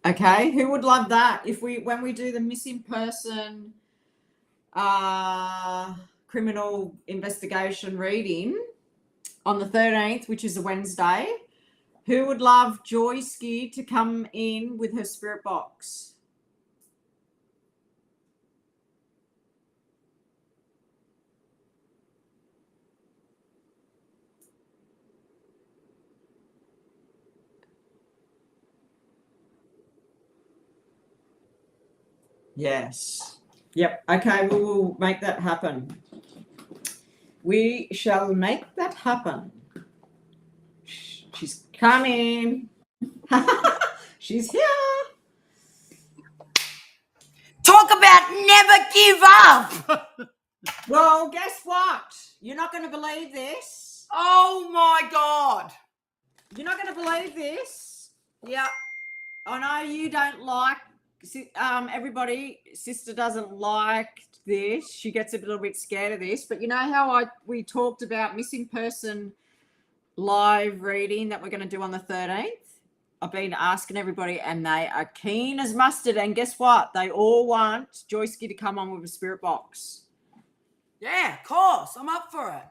Okay, who would love that? When we do the missing person criminal investigation reading on the 13th, which is a Wednesday, who would love Joyski to come in with her spirit box? Yes. Yep. Okay, we will make that happen. We shall make that happen. She's coming. She's here. Talk about never give up. Well, guess what? You're not going to believe this. Oh my God. You're not going to believe this. Yeah. I know you don't like, everybody, sister doesn't like this. She gets a little bit scared of this. But you know how we talked about missing person live reading that we're going to do on the 13th? I've been asking everybody and they are keen as mustard. And guess what? They all want Joyski to come on with a spirit box. Yeah, of course. I'm up for it.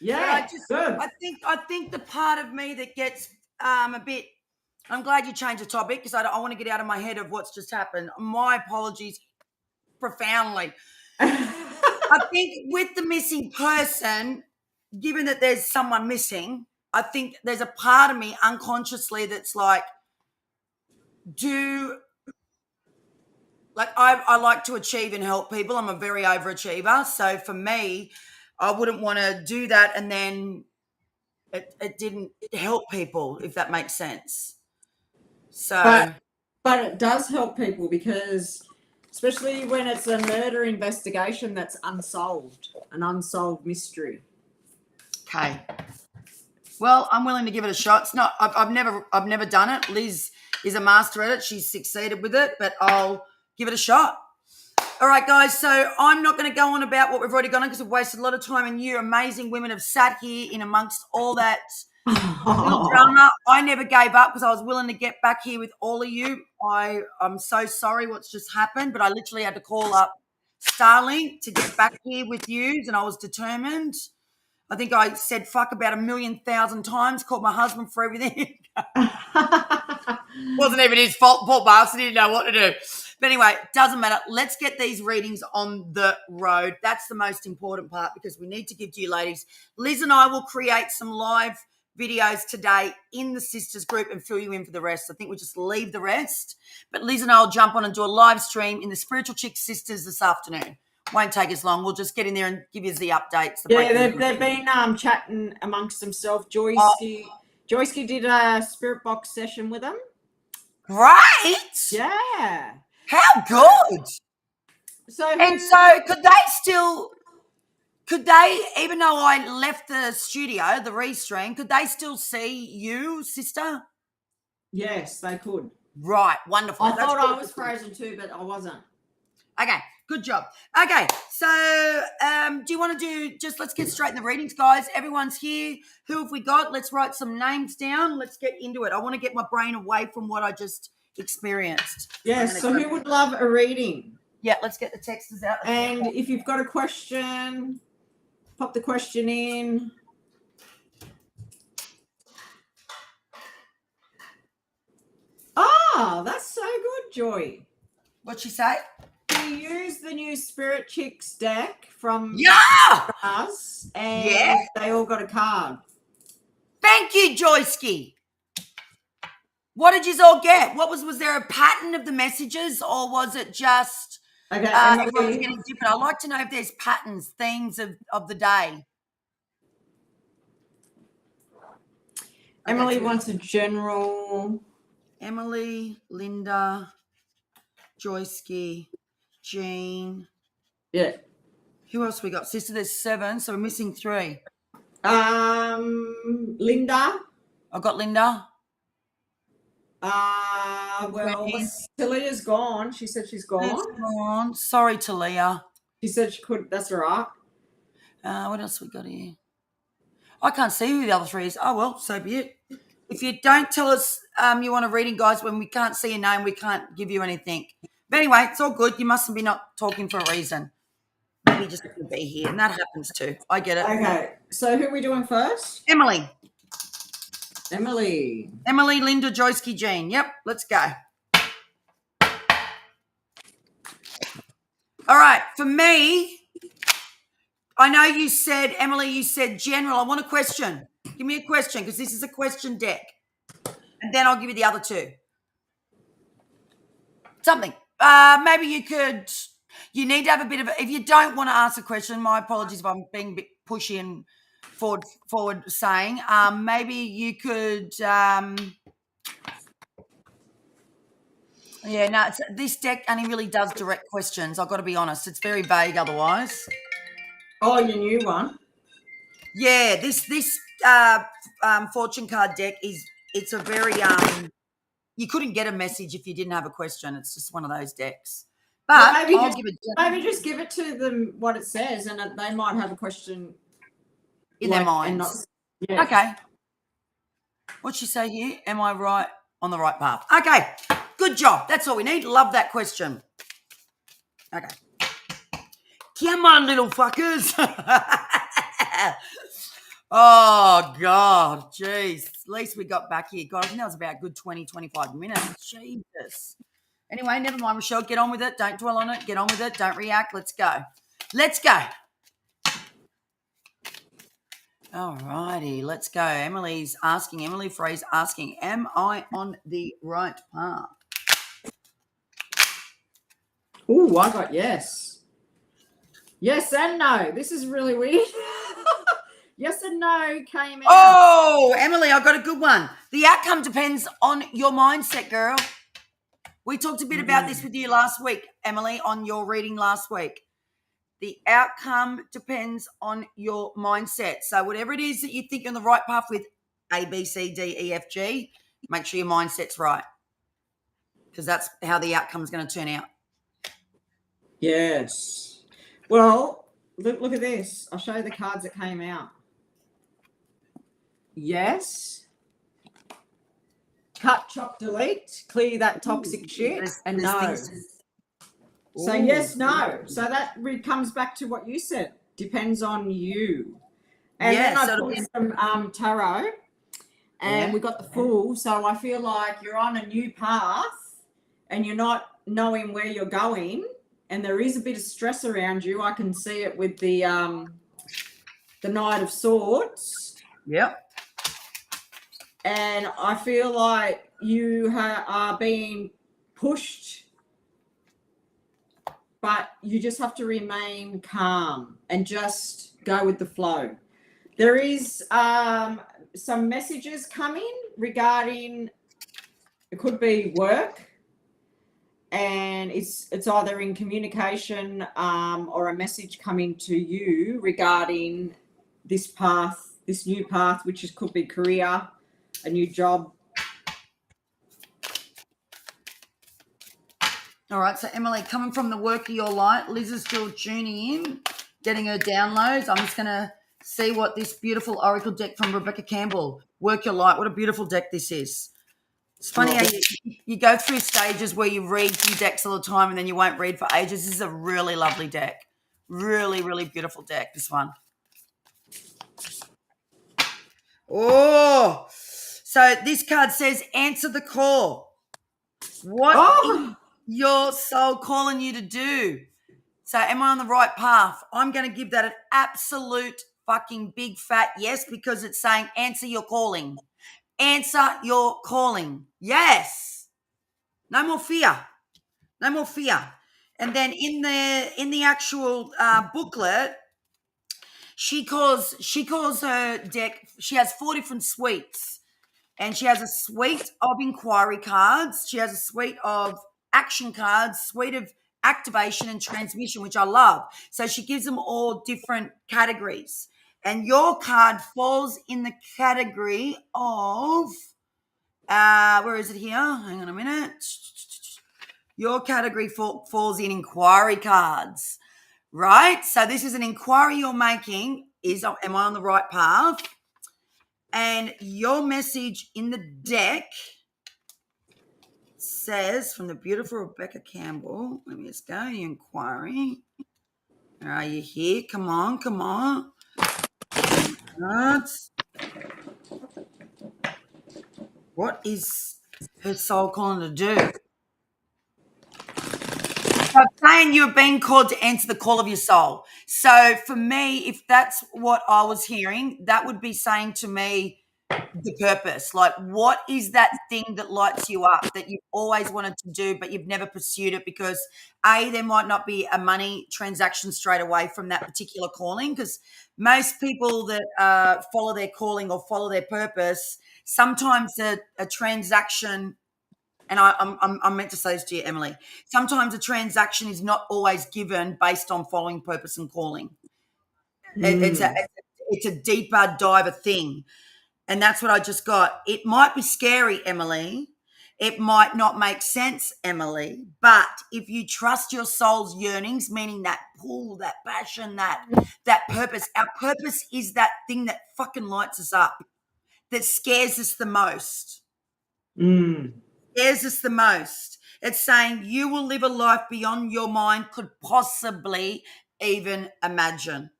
Yeah, good. I think the part of me that gets a bit. I'm glad you changed the topic because I want to get out of my head of what's just happened. My apologies profoundly. I think with the missing person, given that there's someone missing, I think there's a part of me unconsciously that's like, do Like I like to achieve and help people. I'm a very overachiever. So for me, I wouldn't want to do that and then it didn't help people, if that makes sense. So But it does help people because, especially when it's a murder investigation that's unsolved, an unsolved mystery. okay. Well, I'm willing to give it a shot. It's not. I've never done it. Liz is a master at it. She's succeeded with it, but I'll give it a shot. All right, guys. So I'm not going to go on about what we've already gone on because we've wasted a lot of time, and you amazing women have sat here in amongst all that little drama. I never gave up because I was willing to get back here with all of you. I'm so sorry what's just happened, but I literally had to call up Starlink to get back here with you, and I was determined. I think I said fuck about 1,000,000 times, called my husband for everything. Wasn't even his fault, poor bastard. He didn't know what to do. But anyway, doesn't matter. Let's get these readings on the road. That's the most important part because we need to give to you ladies. Liz and I will create some live videos today in the sisters group and fill you in for the rest. I think we'll just leave the rest. But Liz and I will jump on and do a live stream in the Spiritual Chics Sisters this afternoon. Won't take us long. We'll just get in there and give you the updates. They've been chatting amongst themselves. Joyski did a spirit box session with them. Right? Yeah. How good. So could they, even though I left the studio, the restream, could they still see you, sister? Yes, they could. Right, wonderful. I thought I was frozen too, but I wasn't. Okay, good job. Okay, so do you want to let's get straight in the readings, guys. Everyone's here. Who have we got? Let's write some names down. Let's get into it. I want to get my brain away from what I just experienced. Yes, so who would love a reading? Yeah, let's get the texters out. And if you've got a question, pop the question in. Ah, that's so good, Joy. What'd she say? We use the new Spirit Chics deck from us, and they all got a card. Thank you, Joyski. What did you all get? Was there a pattern of the messages, or was it just everyone's getting different? I'd like to know if there's patterns, themes of the day. Emily wants a general. Emily, Linda, Joyski, Jean. Yeah. Who else we got? Sister, there's 7, so we're missing 3. Linda. I've got Linda. Well, Talia's gone. She said she's gone. Sorry, Talia. She said she could. That's all right. What else we got here? I can't see who the other 3 is. Oh, well, so be it. If you don't tell us you want a reading, guys, when we can't see your name, we can't give you anything. But anyway, it's all good. You mustn't be not talking for a reason. Maybe just to be here, and that happens too. I get it. Okay, so who are we doing first? Emily, Linda, Joyski, Jean. Yep, let's go. All right, for me, I know you said, Emily, you said general. I want a question. Give me a question because this is a question deck. And then I'll give you the other 2. Something. Maybe you need to have a bit of if you don't want to ask a question, my apologies if I'm being a bit pushy and forward saying, maybe you could, this deck only really does direct questions. I've got to be honest. It's very vague otherwise. Oh, your new one? Yeah, this fortune card deck it's a very, you couldn't get a message if you didn't have a question. It's just one of those decks. But maybe just give it to them what it says, and they might have a question in their minds. Okay. What'd she say here? Am I right on the right path? Okay. Good job. That's all we need. Love that question. Okay. Come on, little fuckers. Oh, God. Jeez. At least we got back here. God, I think that was about a good 20, 25 minutes. Jesus. Anyway, never mind, Rochelle. Get on with it. Don't dwell on it. Get on with it. Don't react. Let's go. Let's go. All righty. Let's go. Emily Frey's asking, am I on the right path? Oh, I got yes. Yes and no. This is really weird. Yes and no came out. Oh, Emily, I've got a good one. The outcome depends on your mindset, girl. We talked a bit about this with you last week, Emily, on your reading last week. The outcome depends on your mindset. So whatever it is that you think you're on the right path with, A, B, C, D, E, F, G, make sure your mindset's right, because that's how the outcome's going to turn out. Yes. Well, look at this. I'll show you the cards that came out. Yes. Cut, chop, delete. Clear that toxic shit. And no. So yes, no. So that comes back to what you said. Depends on you. And then I put some tarot, and we got the Fool. So I feel like you're on a new path, and you're not knowing where you're going, and there is a bit of stress around you. I can see it with the Knight of Swords. Yep. And I feel like you are being pushed, but you just have to remain calm and just go with the flow. There is some messages coming regarding, it could be work, and it's either in communication or a message coming to you regarding this path, this new path, which could be career, a new job. All right, so Emily, coming from the work of your light, Liz is still tuning in, getting her downloads. I'm just going to see what this beautiful oracle deck from Rebecca Campbell, Work Your Light. What a beautiful deck this is. It's funny how you go through stages where you read through decks all the time and then you won't read for ages. This is a really lovely deck. Really, really beautiful deck, this one. Oh, so this card says, answer the call. What is your soul calling you to do? So am I on the right path? I'm going to give that an absolute fucking big fat yes, because it's saying answer your calling. Answer your calling. Yes. No more fear. No more fear. And then in the actual booklet, she calls her deck, she has 4 different suites. And she has a suite of inquiry cards. She has a suite of action cards, suite of activation and transmission, which I love. So she gives them all different categories. And your card falls in the category of, where is it here? Hang on a minute. Your category falls in inquiry cards, right? So this is an inquiry you're making. Am I on the right path? And your message in the deck says, from the beautiful Rebecca Campbell, let me just go, inquiry. Are you here? Come on, come on. What is her soul calling to do? So I'm saying you're being called to answer the call of your soul. So for me, if that's what I was hearing, that would be saying to me, the purpose. Like, what is that thing that lights you up that you've always wanted to do, but you've never pursued it because there might not be a money transaction straight away from that particular calling, because most people that follow their calling or follow their purpose, sometimes a transaction, and I'm meant to say this to you, Emily, sometimes a transaction is not always given based on following purpose and calling. It's a deeper diver thing. And that's what I just got. It might be scary, Emily. It might not make sense, Emily. But if you trust your soul's yearnings, meaning that pull, that passion, that purpose, our purpose is that thing that fucking lights us up, that scares us the most. Scares us the most. It's saying you will live a life beyond your mind could possibly even imagine.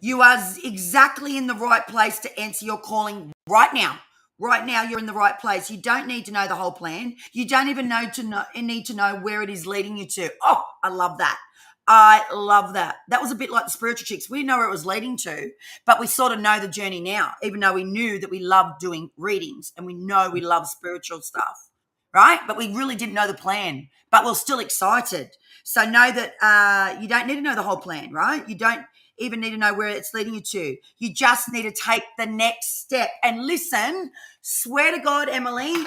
You are exactly in the right place to answer your calling right now. Right now, you're in the right place. You don't need to know the whole plan. You don't even need to know where it is leading you to. Oh, I love that. I love that. That was a bit like the spiritual chicks. We didn't know where it was leading to, but we sort of know the journey now, even though we knew that we loved doing readings and we know we love spiritual stuff. right? But we really didn't know the plan, but we're still excited. So know that you don't need to know the whole plan, right? You don't even need to know where it's leading you to. You just need to take the next step. And listen, swear to God, Emily,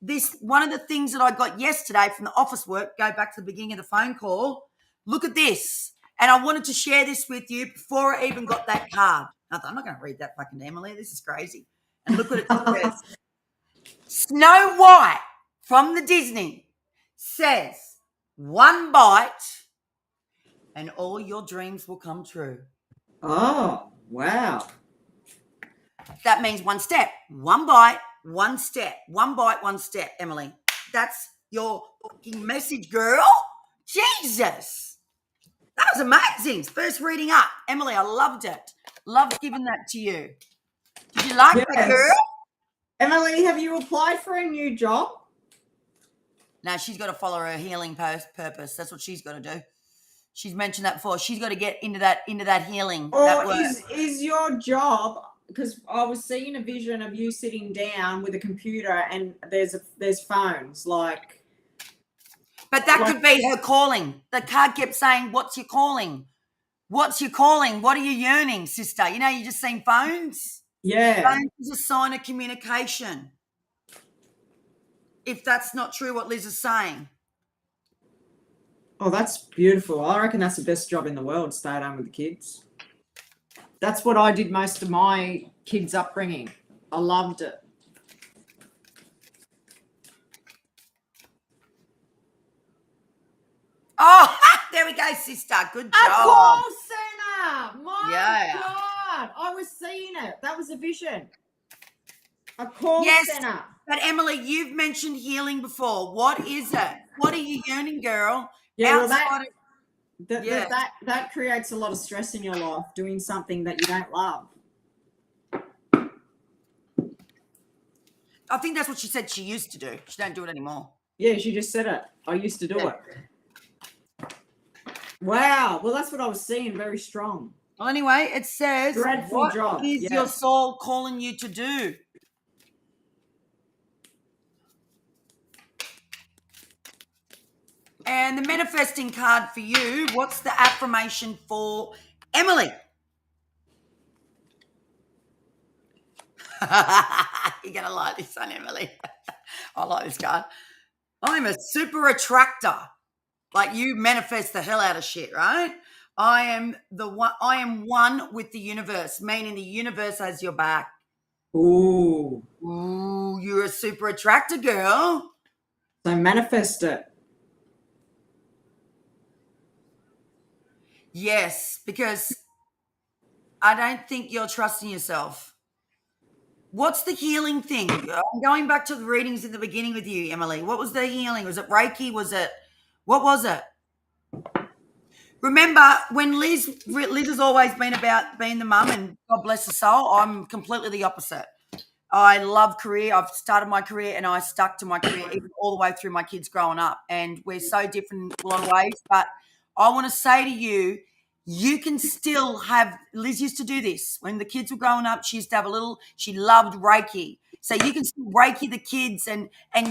this one of the things that I got yesterday from the office work, go back to the beginning of the phone call, look at this. And I wanted to share this with you before I even got that card. I thought, I'm not going to read that fucking to Emily. This is crazy. And look what it says. Snow White from the Disney says, one bite and all your dreams will come true. Oh, wow. That means one step, one bite, one step, one bite, one step, Emily. That's your fucking message, girl. Jesus. That was amazing. First reading up. Emily, I loved it. Loved giving that to you. Did you like that, girl? Emily, have you applied for a new job? No, she's got to follow her healing purpose. That's what she's got to do. She's mentioned that before. She's got to get into that healing. Or that is your job, because I was seeing a vision of you sitting down with a computer and there's phones like. But that could be her calling. The card kept saying, "What's your calling? What's your calling? What are you yearning, sister?" You know, you just seen phones. Yeah. Phones is a sign of communication. If that's not true, what Liz is saying. Oh, that's beautiful. I reckon that's the best job in the world, stay at home with the kids. That's what I did most of my kids' upbringing. I loved it. Oh, there we go, sister. Good job. A call center. My Yeah. God. I was seeing it. That was a vision. A call center. But Emily, you've mentioned healing before. What is it? What are you yearning, girl? Yeah, well, that creates a lot of stress in your life, doing something that you don't love. I think that's what she said she used to do. She don't do it anymore. Yeah, she just said it. I used to do it. Wow. Well, that's what I was seeing. Very strong. Well, anyway, it says, dreadful job. What is your soul calling you to do? And the manifesting card for you, what's the affirmation for Emily? You're going to like this one, Emily. I like this card. I'm a super attractor. Like, you manifest the hell out of shit, right? I am one with the universe, meaning the universe has your back. Ooh. Ooh, you're a super attractor, girl. So manifest it. Yes, because I don't think you're trusting yourself. What's the healing thing? I'm going back to the readings in the beginning with you, Emily. What was the healing? Was it Reiki? What was it? Remember, when Liz has always been about being the mum, and God bless her soul, I'm completely the opposite. I love career. I've started my career and I stuck to my career even all the way through my kids growing up. And we're so different in a lot of ways. But I want to say to you, you can still have, Liz used to do this. When the kids were growing up, she used to have she loved Reiki. So you can still Reiki the kids and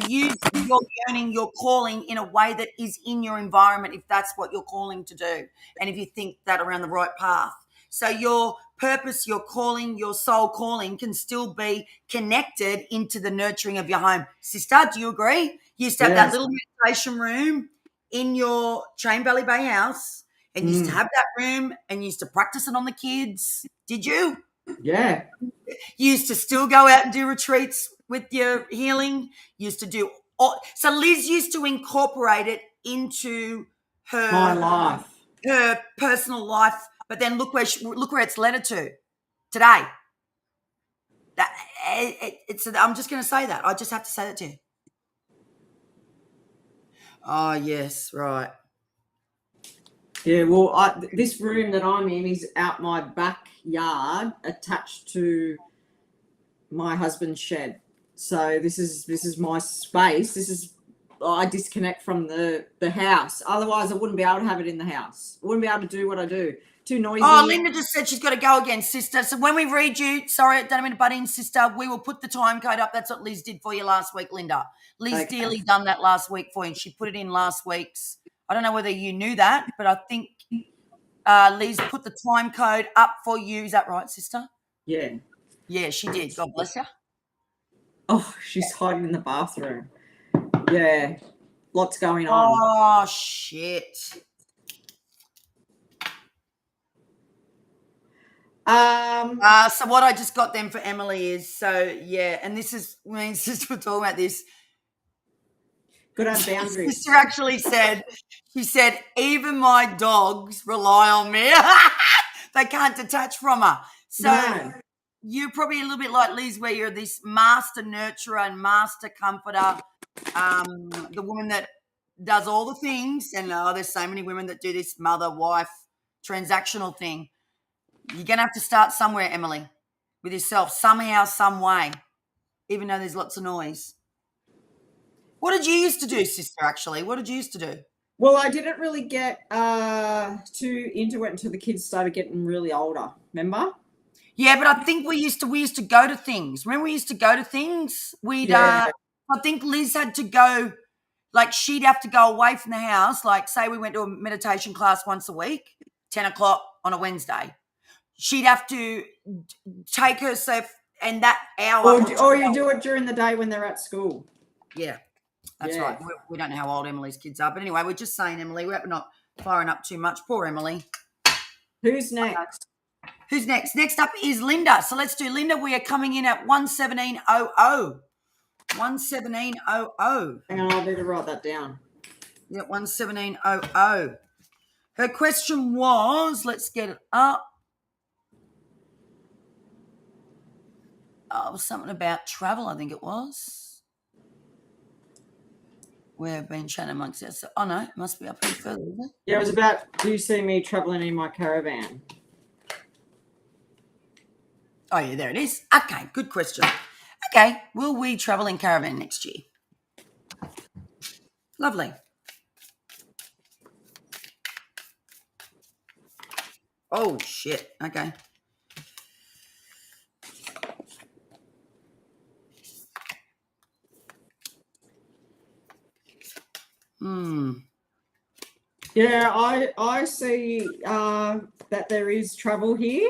use your yearning, your calling in a way that is in your environment if that's what you're calling to do. And if you think that around the right path. So your purpose, your calling, your soul calling can still be connected into the nurturing of your home. Sister, do you agree? You used to have that little meditation room in your Chain Valley Bay house and you used to have that room and you used to practice it on the kids. Did you? Yeah. You used to still go out and do retreats with your healing. You used to do so Liz used to incorporate it into My life. her personal life. But then look where it's led her to today. I'm just going to say that. I just have to say that to you. Oh, yes, right. Yeah, well, this room that I'm in is out my backyard, attached to my husband's shed. So this is my space. This is I disconnect from the house. Otherwise, I wouldn't be able to have it in the house. I wouldn't be able to do what I do. Too noisy. Oh, Linda just said she's got to go again, sister. So when we read you, sorry, don't mean to butt in, sister, we will put the time code up. That's what Liz did for you last week, Linda. Liz Okay. Dearly done that last week for you, and she put it in last week's. I don't know whether you knew that, but I think Liz put the time code up for you. Is that right, sister? Yeah. Yeah, she did. God bless you. Oh, she's hiding in the bathroom. Yeah. Lots going on. Oh, shit. So what I just got them for Emily is, and this is, me sister were talking about this. Good on boundaries. Sister actually said, she said, even my dogs rely on me. They can't detach from her. So No. you're probably a little bit like Liz, where you're this master nurturer and master comforter, the woman that does all the things. And there's so many women that do this mother-wife transactional thing. You're going to have to start somewhere, Emily, with yourself, somehow, some way, even though there's lots of noise. What did you used to do, sister, actually? What did you used to do? Well, I didn't really get too into it until the kids started getting really older. Remember? Yeah, but I think we used to go to things. Remember we used to go to things? Yeah. I think Liz had to go, like she'd have to go away from the house. Like say we went to a meditation class once a week, 10 o'clock on a Wednesday. She'd have to take herself and that hour. Or you do it during the day when they're at school. Yeah, that's Yeah. right. We don't know how old Emily's kids are. But anyway, we're just saying, Emily, we're not firing up too much. Poor Emily. Who's next? Who's next? Next up is Linda. So let's do Linda. We are coming in at 117.00. 117.00. Hang on, I'll need to write that down. Yeah, 117.00. Her question was, let's get it up. Oh, something about travel, I think it was. We've been chatting amongst us. Oh, no, it must be up here further, isn't it? Yeah, it was about, do you see me travelling in my caravan? Oh, yeah, there it is. Okay, good question. Okay, will we travel in caravan next year? Lovely. Oh, shit. Okay. Yeah, I see that there is travel here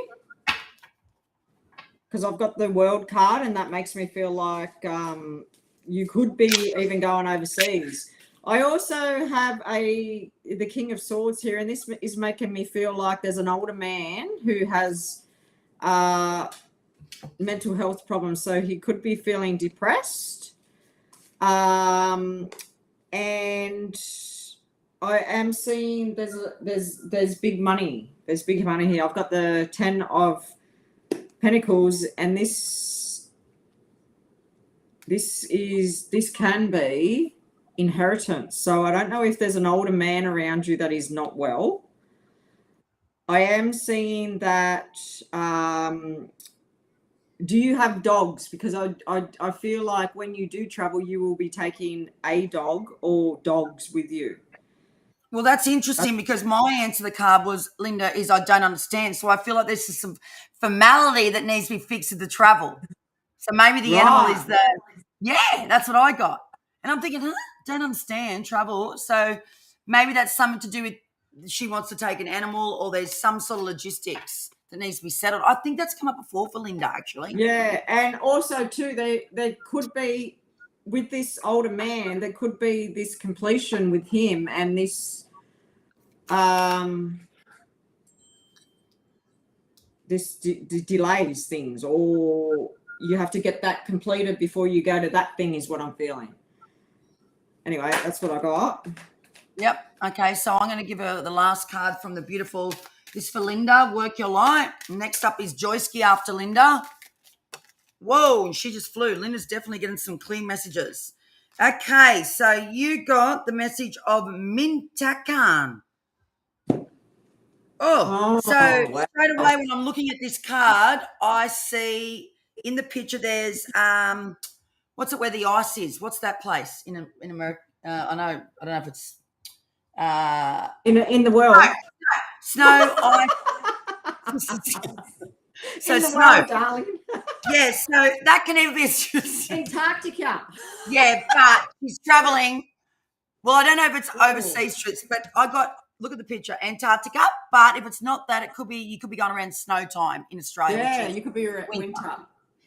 because I've got the world card and that makes me feel like you could be even going overseas. I also have the King of Swords here, and this is making me feel like there's an older man who has mental health problems, so he could be feeling depressed. And I am seeing there's big money. There's big money here. I've got the 10 of Pentacles, and this can be inheritance. So I don't know if there's an older man around you that is not well. I am seeing that. Do you have dogs? Because I feel like when you do travel, you will be taking a dog or dogs with you. Well, that's interesting because my answer to the card was, Linda, is I don't understand. So I feel like there's some formality that needs to be fixed with the travel. So maybe the animal is that's what I got. And I'm thinking, don't understand travel. So maybe that's something to do with she wants to take an animal, or there's some sort of logistics that needs to be settled. I think that's come up before for Linda, actually. Yeah, and also too, there could be, with this older man, there could be this completion with him, and this delays things, or you have to get that completed before you go to that thing, is what I'm feeling. Anyway, that's what I got. Yep. Okay, so I'm going to give her the last card from the beautiful. This for Linda. Work your light. Next up is Joyski after Linda. Whoa, and she just flew. Linda's definitely getting some clean messages. Okay, so you got the message of Mintakan. So straight away when I'm looking at this card, I see in the picture there's what's it where the ice is? What's that place in America? I know. I don't know if it's in the world. snow, ice. So in the snow. world, darling. Yeah, so that can either be Antarctica. yeah, but she's traveling. Well, I don't know if it's Oh. overseas trips, but look at the picture, Antarctica. But if it's not that, you could be going around snow time in Australia. Yeah, which is you could be at winter.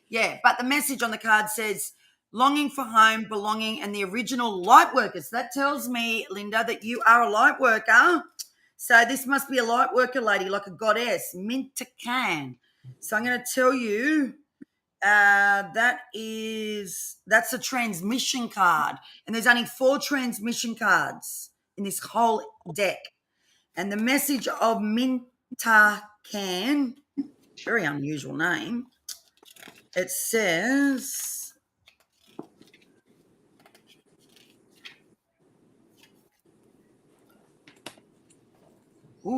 Yeah, but the message on the card says longing for home, belonging, and the original light workers. That tells me, Linda, that you are a light worker. So this must be a light worker lady, like a goddess, mint to can. So I'm going to tell you that's a transmission card, and there's only 4 transmission cards in this whole deck. And the message of Minta Can, very unusual name. It says,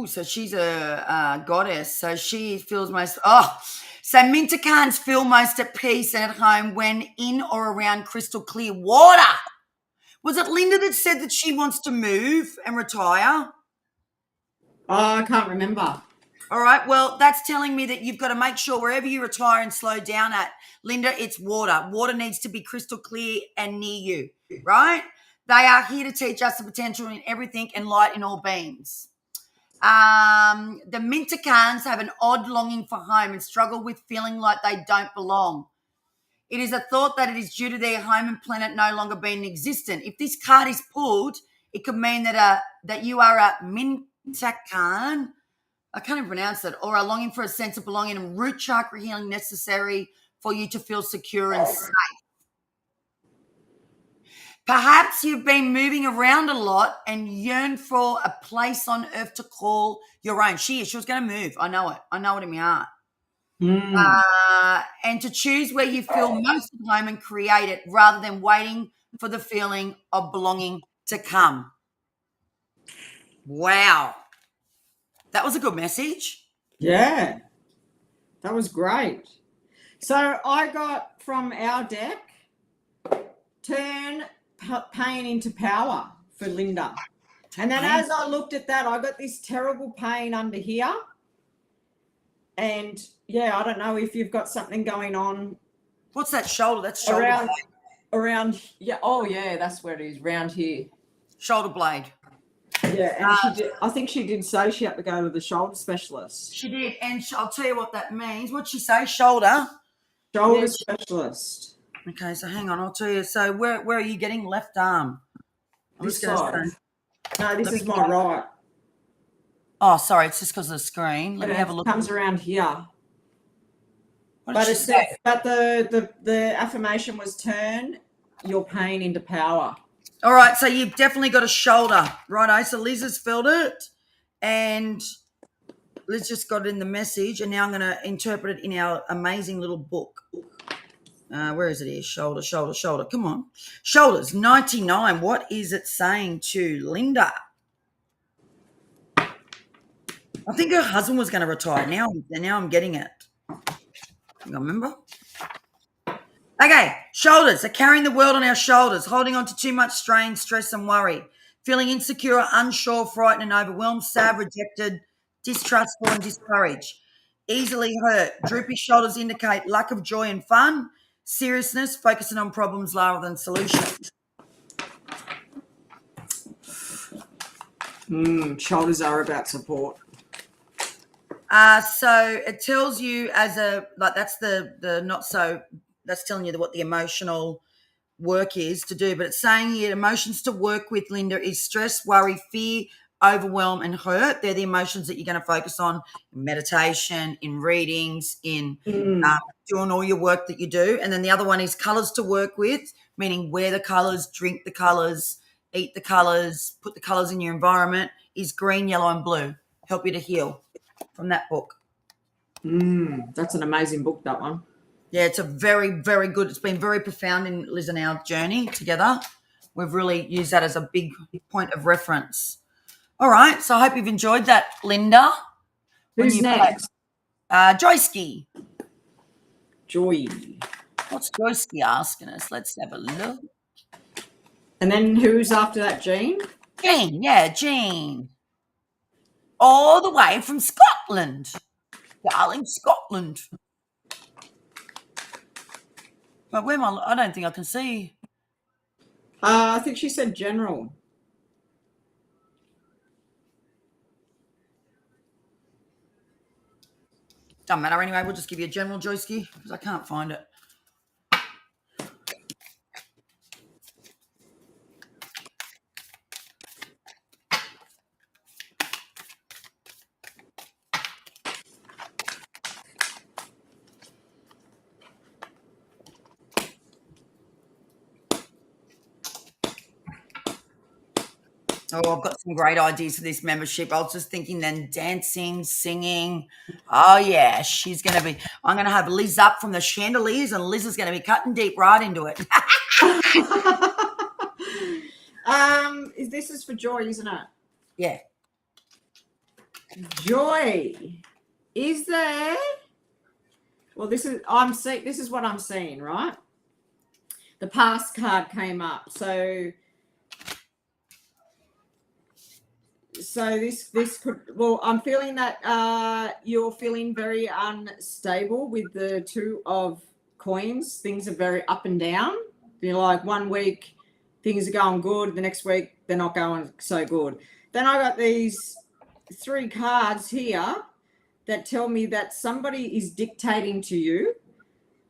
so she's a goddess. So she feels most, so Mintakans feel most at peace and at home when in or around crystal clear water. Was it Linda that said that she wants to move and retire? Oh, I can't remember. All right. Well, that's telling me that you've got to make sure wherever you retire and slow down at, Linda, it's water. Water needs to be crystal clear and near you, right? They are here to teach us the potential in everything and light in all beings. The Mintakans have an odd longing for home and struggle with feeling like they don't belong. It is a thought that it is due to their home and planet no longer being existent. If this card is pulled, it could mean that you are a Mintakan, I can't even pronounce it, or are longing for a sense of belonging and root chakra healing necessary for you to feel secure and safe. Perhaps you've been moving around a lot and yearn for a place on earth to call your own. She was going to move. I know it. I know it in my heart. And to choose where you feel most at home and create it rather than waiting for the feeling of belonging to come. Wow. That was a good message. Yeah, that was great. So I got from our deck, turn pain into power for Linda. And then as I looked at that, I got this terrible pain under here. And yeah, I don't know if you've got something going on. What's that shoulder? That's shoulder blade. Around, yeah. Oh, yeah, that's where it is, round here. Shoulder blade. Yeah, and I think she did say she had to go to the shoulder specialist. She did, and I'll tell you what that means. What'd she say? Shoulder specialist. Okay, so hang on, I'll tell you. So where are you getting? Left arm. This side. No, this is my right. Oh, sorry, it's just because of the screen. Let me have a look. It comes around here. But the affirmation was turn your pain into power. All right, so you've definitely got a shoulder, righto. So Liz has filled it, and Liz just got it in the message, and now I'm going to interpret it in our amazing little book. Where is it here? Shoulder. Come on. Shoulders, 99. What is it saying to Linda? I think her husband was going to retire. Now I'm getting it. You remember? Okay, shoulders are carrying the world on our shoulders, holding on to too much strain, stress, and worry, feeling insecure, unsure, frightened, and overwhelmed, sad, rejected, distrustful, and discouraged. Easily hurt. Droopy shoulders indicate lack of joy and fun, seriousness, focusing on problems rather than solutions. Shoulders are about support. So it tells you that's that's telling you what the emotional work is to do. But it's saying here emotions to work with, Linda, is stress, worry, fear, overwhelm, and hurt. They're the emotions that you're going to focus on in meditation, in readings, in doing all your work that you do. And then the other one is colors to work with, meaning wear the colors, drink the colors, eat the colors, put the colors in your environment, is green, yellow, and blue. Help you to heal from that book. That's an amazing book, that one. Yeah, it's a very, very good. It's been very profound in Liz and our journey together. We've really used that as a big point of reference. All right, so I hope you've enjoyed that, Linda. Who's next? Joyski. Joy. What's Joyski asking us? Let's have a look. And then who's after that, Jean? Jean, yeah, Jean. All the way from Scotland. Darling, Scotland. But where am I don't think I can see. I think she said general. Doesn't matter anyway, we'll just give you a general, Joyski, because I can't find it. Oh, I've got some great ideas for this membership. I was just thinking then dancing, singing. Oh, yeah, I'm going to have Liz up from the chandeliers and Liz is going to be cutting deep right into it. This is for Joy, isn't it? Yeah. Joy, is there? Well, this is what I'm seeing, right? The past card came up, so this could. Well, I'm feeling that you're feeling very unstable with the Two of Coins. Things are very up and down. You're like 1 week things are going good, the next week they're not going so good. Then I got these 3 cards here that tell me that somebody is dictating to you.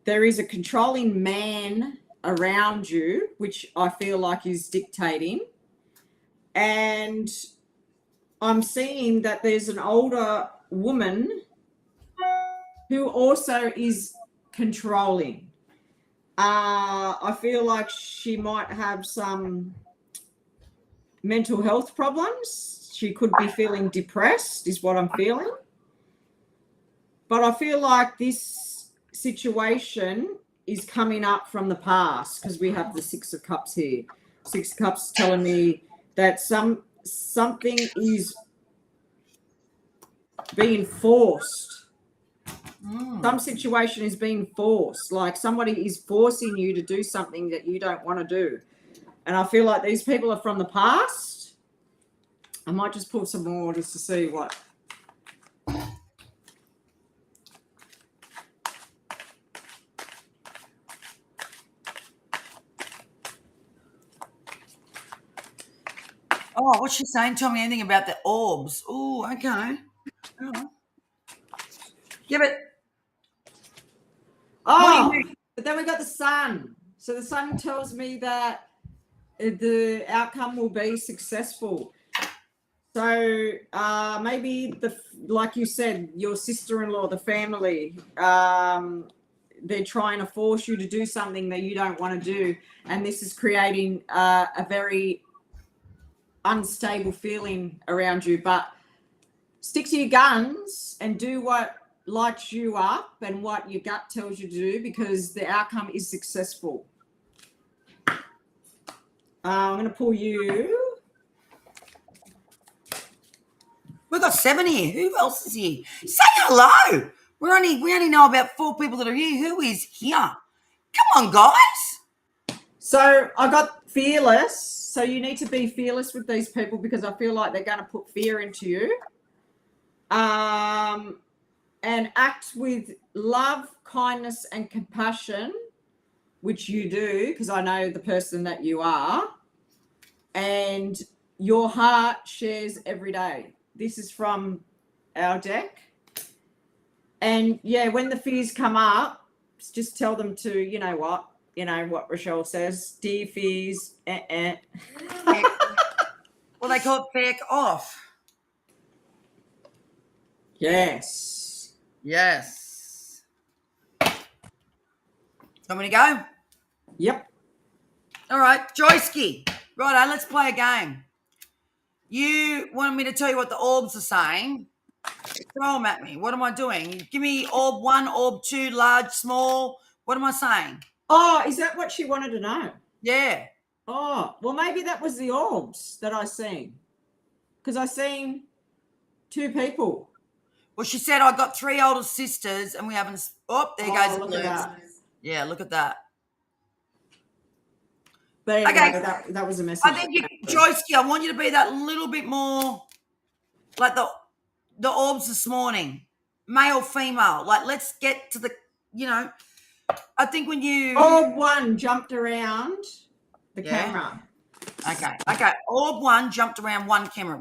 There is a controlling man around you, which I feel like is dictating. And I'm seeing that there's an older woman who also is controlling. I feel like she might have some mental health problems. She could be feeling depressed, is what I'm feeling. But I feel like this situation is coming up from the past because we have the 6 of Cups here. 6 of Cups telling me that something is being forced. Some situation is being forced, like somebody is forcing you to do something that you don't want to do. And I feel like these people are from the past. I might just pull some more just to see what. Oh, what's she saying? Tell me anything about the orbs. Oh, okay. Oh. Give it. Oh, but then we got the Sun. So the Sun tells me that the outcome will be successful. So maybe like you said, your sister-in-law, the family, they're trying to force you to do something that you don't want to do, and this is creating a very unstable feeling around you. But stick to your guns and do what lights you up and what your gut tells you to do, because the outcome is successful. I'm going to pull you. We've got 7 here. Who else is here? Say hello. We only know about 4 people that are here. Who is here? Come on, guys. So I got fearless. So you need to be fearless with these people because I feel like they're going to put fear into you. And act with love, kindness, and compassion, which you do, because I know the person that you are. And your heart shares every day. This is from our deck. And yeah, when the fears come up, just tell them to, you know what Rochelle says, dear fears, Well, they call it back off. Yes. Yes. Want me to go? Yep. All right, Joyski. Righto, let's play a game. You wanted me to tell you what the orbs are saying. Throw them at me. What am I doing? Give me orb 1, orb 2, large, small. What am I saying? Oh, is that what she wanted to know? Yeah. Oh, well, maybe that was the orbs that I seen. Because I seen 2 people. Well, she said I got 3 older sisters and we haven't. Oh, there goes the Look at blues. that. Yeah, look at that. But anyway, Okay. that was a message. I think Joyski, I want you to be that little bit more like the orbs this morning, male, female. Like, let's get to the, I think when you Orb one jumped around the camera. Okay. Orb one jumped around one camera.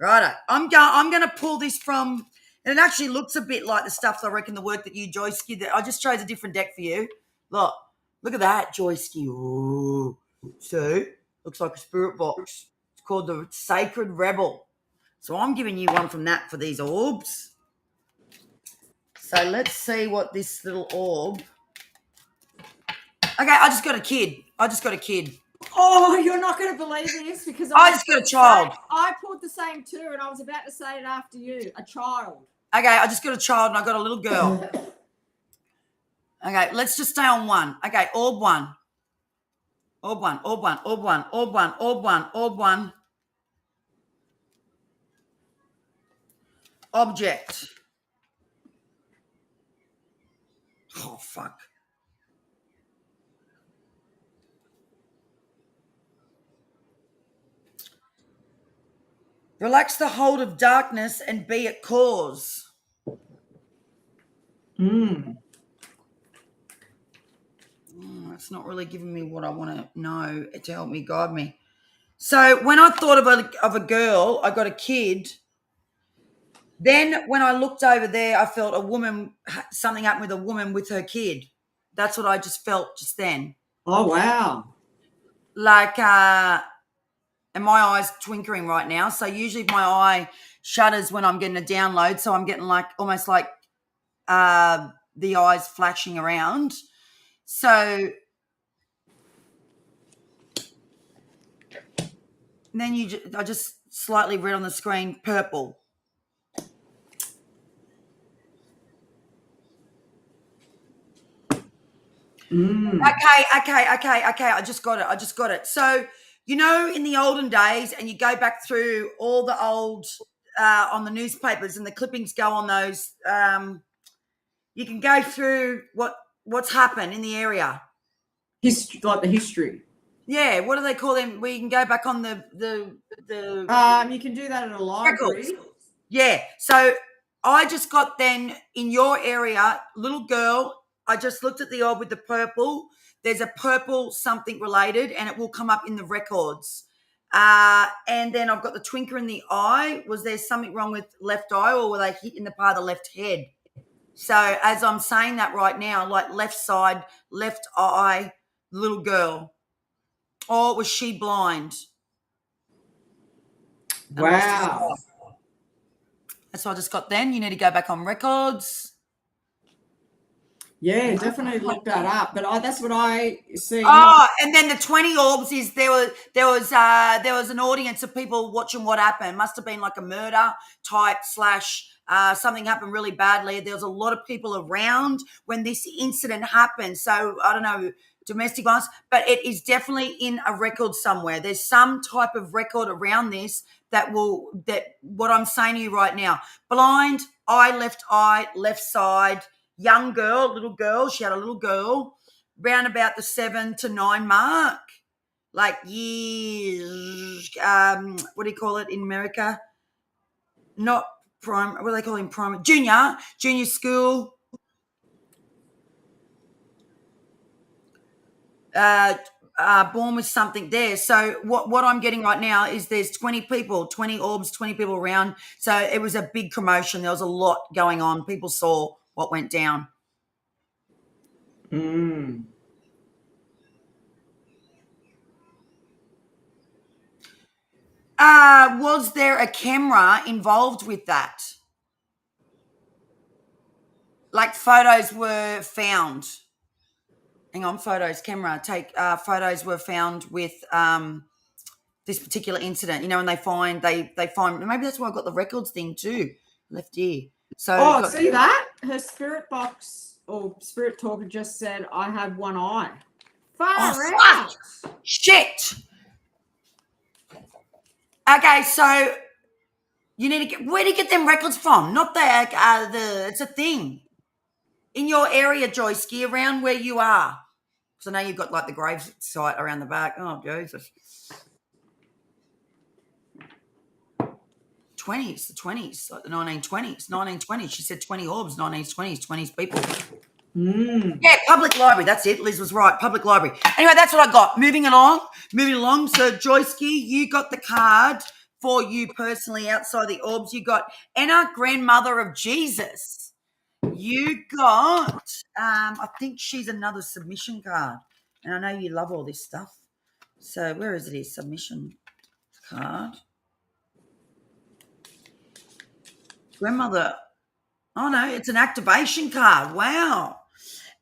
Righto. I'm gonna pull this from, and it actually looks a bit like the stuff I reckon the work that you, Joyski, that I just chose a different deck for you. Look at that, Joyski. Ooh. See? Looks like a spirit box. It's called the Sacred Rebel. So I'm giving you one from that for these orbs. So let's see what this little orb. Okay, I just got a kid. Oh, you're not going to believe this because I just got a child. I pulled the same too, and I was about to say it after you. A child. Okay, I just got a child and I got a little girl. Okay, let's just stay on one. Okay, orb one. Orb one. Object. Oh, fuck. Relax the hold of darkness and be at cause. It's not really giving me what I want to know to help me guide me. So when I thought of a girl, I got a kid. Then when I looked over there, I felt something happened with a woman with her kid. That's what I just felt just then. Oh, wow. Like, and my eye's twinkling right now. So usually my eye shutters when I'm getting a download. So I'm getting like almost like the eyes flashing around. So then I just slightly read on the screen purple. Okay. I just got it. So, in the olden days, and you go back through all the old on the newspapers and the clippings go on those, you can go through what's happened in the area. History, like the history. Yeah, what do they call them? Where you can go back on the you can do that at a library. Records. Yeah. So I just got then in your area, little girl. I just looked at the orb with the purple. There's a purple something related, and it will come up in the records. And then I've got the twinker in the eye. Was there something wrong with left eye, or were they hit in the part of the left head? So as I'm saying that right now, like left side, left eye, little girl. Or was she blind? Wow. That's what I just got then. You need to go back on records. Yeah, definitely look that up. But that's what I see. Oh, and then the 20 orbs is there was an audience of people watching what happened. Must have been like a murder type / something happened really badly. There was a lot of people around when this incident happened. So I don't know, domestic violence, but it is definitely in a record somewhere. There's some type of record around this that what I'm saying to you right now. Blind, left side, young girl, little girl. She had a little girl round about the 7 to 9 mark, like years. What do you call it in America? Not prime. What do they call him? Prime, junior school. Born with something there. So what I'm getting right now is there's 20 people, 20 orbs, 20 people around. So it was a big commotion. There was a lot going on. People saw what went down. Was there a camera involved with that? Like photos were found. Hang on, camera. Photos were found with this particular incident. And they find maybe that's why I got the records thing too. Left ear. So see that? Her spirit box or spirit talker just said, I have one eye. Far out. Shit. Okay, so you need to where do you get them records from? Not it's a thing. In your area, Joyski, around where you are. Because I know you've got like the grave site around the back. Oh, Jesus. 20s, the 20s, like the 1920s, 1920s. She said 20 orbs, 1920s, 20s people. Yeah, public library. That's it. Liz was right. Public library. Anyway, that's what I got. Moving along. So, Joyski, you got the card for you personally outside the orbs. You got Anna, grandmother of Jesus. You got, I think she's another submission card. And I know you love all this stuff. So, where is it? His submission card. Grandmother. Oh, no, it's an activation card. Wow.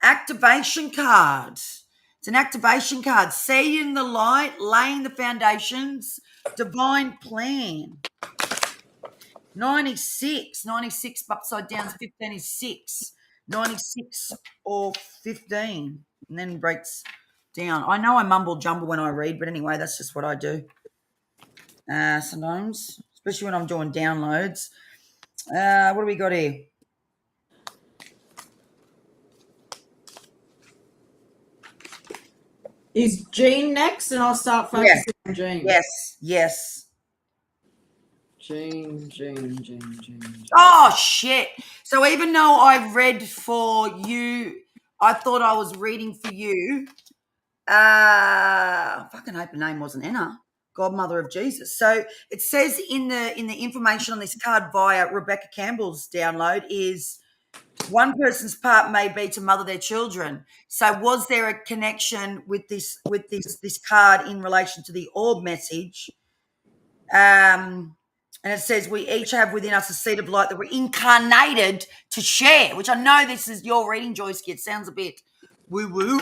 Activation card. It's an activation card. See in the light, laying the foundations, divine plan. 96 upside down, 15 is 6. 96 or 15, and then breaks down. I know I mumble jumble when I read, but anyway, that's just what I do. Sometimes, especially when I'm doing downloads. What do we got here? Is Jean next? And I'll start focusing on Jean. Yes. Jean. Oh, shit. So even though I read for you, I thought I was reading for you. I fucking hope her name wasn't Anna, godmother of Jesus. So it says in the information on this card via Rebecca Campbell's download is one person's part may be to mother their children. So was there a connection with this card in relation to the orb message? And it says we each have within us a seed of light that we're incarnated to share, which I know this is your reading, Joyce. It sounds a bit woo-woo.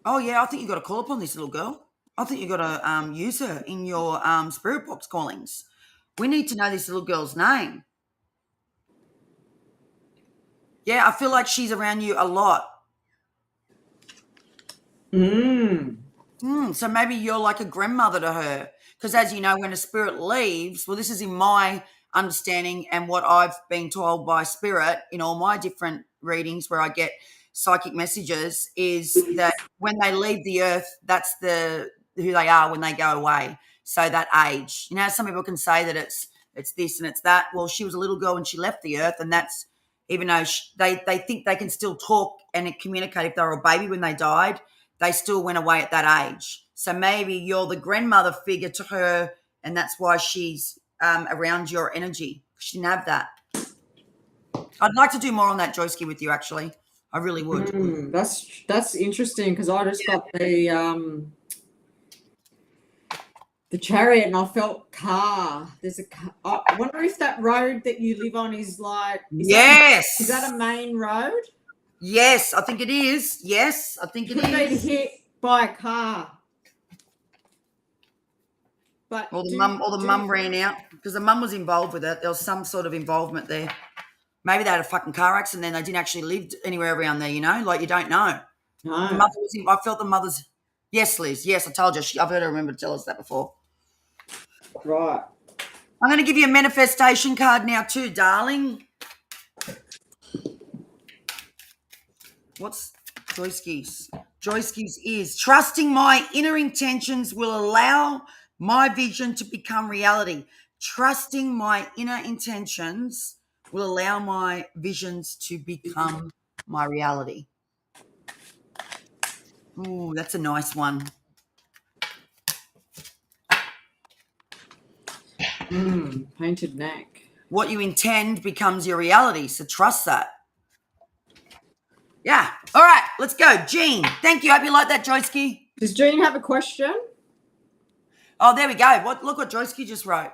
Oh, yeah, I think you got to call upon this little girl. I think you got to use her in your spirit box callings. We need to know this little girl's name. Yeah, I feel like she's around you a lot. So maybe you're like a grandmother to her. Because as you know, when a spirit leaves, well, this is in my understanding and what I've been told by spirit in all my different readings where I get psychic messages, is that when they leave the earth, that's who they are when they go away. So that age. You know, some people can say that it's this and it's that. Well, she was a little girl when she left the earth, and that's, even though they think they can still talk and communicate if they were a baby when they died, they still went away at that age. So maybe you're the grandmother figure to her, and that's why she's around your energy. She didn't have that. I'd like to do more on that, Joyski, with you, actually. I really would. That's interesting, because I just got the chariot and I felt car. There's a car. I wonder if that road that you live on is like... Yes. Is that a main road? Yes, I think it is. Yes, I think it is. Been hit by a car. But or the mum ran out because the mum was involved with it. There was some sort of involvement there. Maybe they had a fucking car accident and they didn't actually live anywhere around there, you know? Like, you don't know. No. The mother I felt the mother's... Yes, Liz. Yes, I told you. I've heard her remember to tell us that before. Right. I'm going to give you a manifestation card now too, darling. What's Joyski's? Joyski's is trusting my inner intentions will allow my vision to become reality. Trusting my inner intentions will allow my visions to become my reality. Ooh, that's a nice one. Painted neck. What you intend becomes your reality, so trust that. Yeah. All right, let's go. Jean, thank you. Hope you like that, Joyski. Does Jean have a question? Oh, there we go. Look what Joyski just wrote.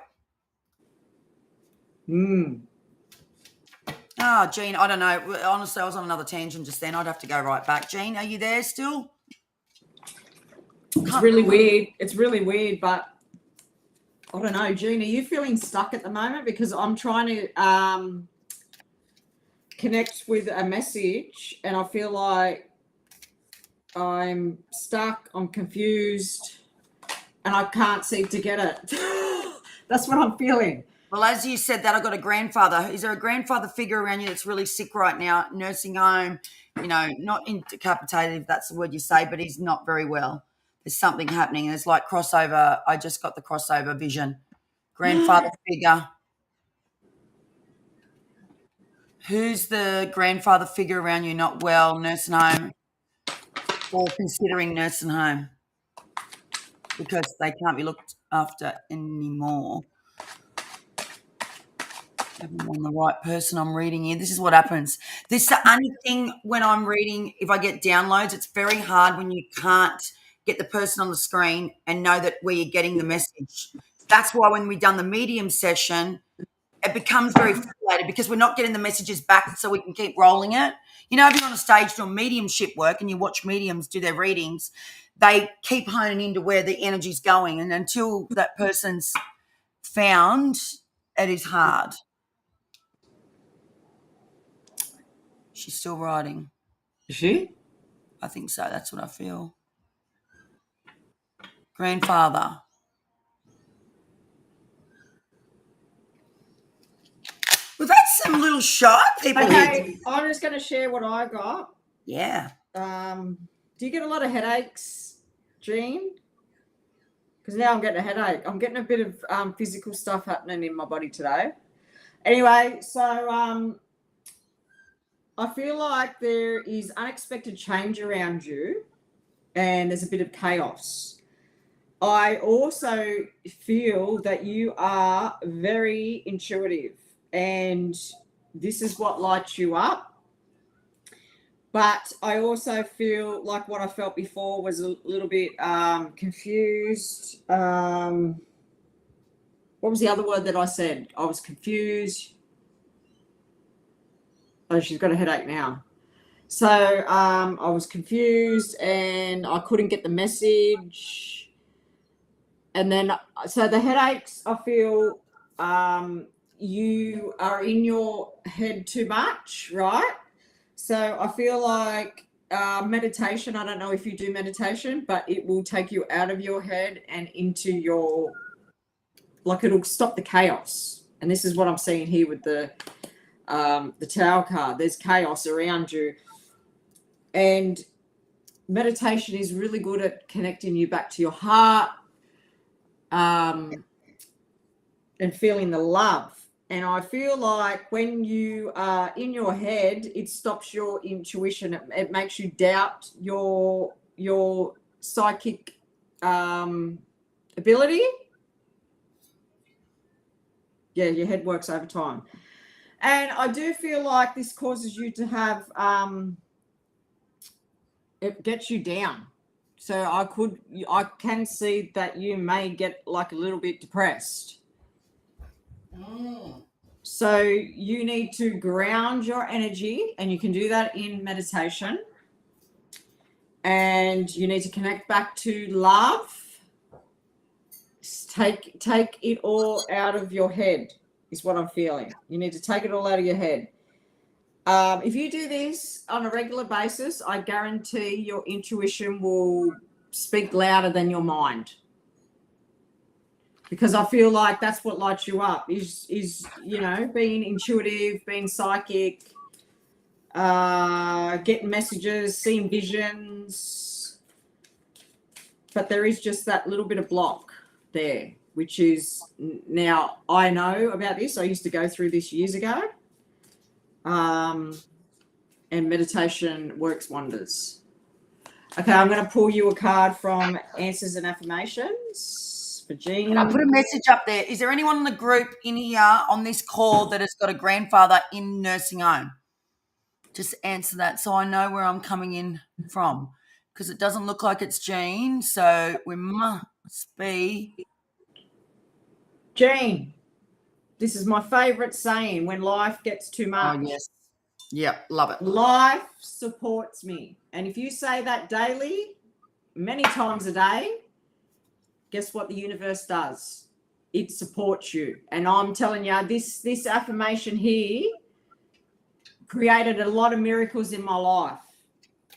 Oh, Jean, I don't know. Honestly, I was on another tangent just then. I'd have to go right back. Jean, are you there still? It's really weird. It's really weird, but I don't know. Jean, are you feeling stuck at the moment? Because I'm trying to connect with a message and I feel like I'm stuck, I'm confused, and I can't seem to get it. That's what I'm feeling. Well, as you said that, I've got a grandfather. Is there a grandfather figure around you that's really sick right now, nursing home, not incapacitated, if that's the word you say, but he's not very well? There's something happening. There's like crossover. I just got the crossover vision. Grandfather figure. Who's the grandfather figure around you not well, nursing home, or considering nursing home because they can't be looked after anymore? I'm on the right person. I'm reading here. This is what happens. This is the only thing when I'm reading, if I get downloads, it's very hard when you can't get the person on the screen and know that where you're getting the message. That's why when we've done the medium session, it becomes very frustrated because we're not getting the messages back so we can keep rolling it. If you're on a stage doing mediumship work and you watch mediums do their readings, they keep honing into where the energy's going. And until that person's found, it is hard. She's still writing. Is she? I think so. That's what I feel. Grandfather. We've had some little shy people here. Okay, I'm just going to share what I got. Yeah. Do you get a lot of headaches, Jean? Because now I'm getting a headache. I'm getting a bit of physical stuff happening in my body today. Anyway, so I feel like there is unexpected change around you and there's a bit of chaos. I also feel that you are very intuitive and this is what lights you up. But I also feel like what I felt before was a little bit confused. What was the other word that I said? I was confused. Oh, she's got a headache now. So I was confused and I couldn't get the message. And then, so the headaches, I feel you are in your head too much, right? So I feel like meditation, I don't know if you do meditation, but it will take you out of your head and into your, like it'll stop the chaos. And this is what I'm seeing here with the Tower card. There's chaos around you. And meditation is really good at connecting you back to your heart and feeling the love. And I feel like when you are in your head, it stops your intuition. It makes you doubt your psychic ability. Yeah, your head works overtime. And I do feel like this causes you to have, it gets you down. So I can see that you may get like a little bit depressed. So you need to ground your energy, and you can do that in meditation. And you need to connect back to love. Take it all out of your head is what I'm feeling. You need to take it all out of your head. If you do this on a regular basis, I guarantee your intuition will speak louder than your mind. Because I feel like that's what lights you up is being intuitive, being psychic, getting messages, seeing visions. But there is just that little bit of block there, which is, now I know about this. I used to go through this years ago. And meditation works wonders. Okay, I'm going to pull you a card from Answers and Affirmations for Jean. Can I put a message up there? Is there anyone in the group in here on this call that has got a grandfather in nursing home? Just answer that so I know where I'm coming in from, because it doesn't look like it's Jean, so we must be. Jean, this is my favourite saying, when life gets too much. Oh, yes. Yep, love it. Life supports me. And if you say that daily, many times a day, guess what the universe does? It supports you. And I'm telling you, this affirmation here created a lot of miracles in my life.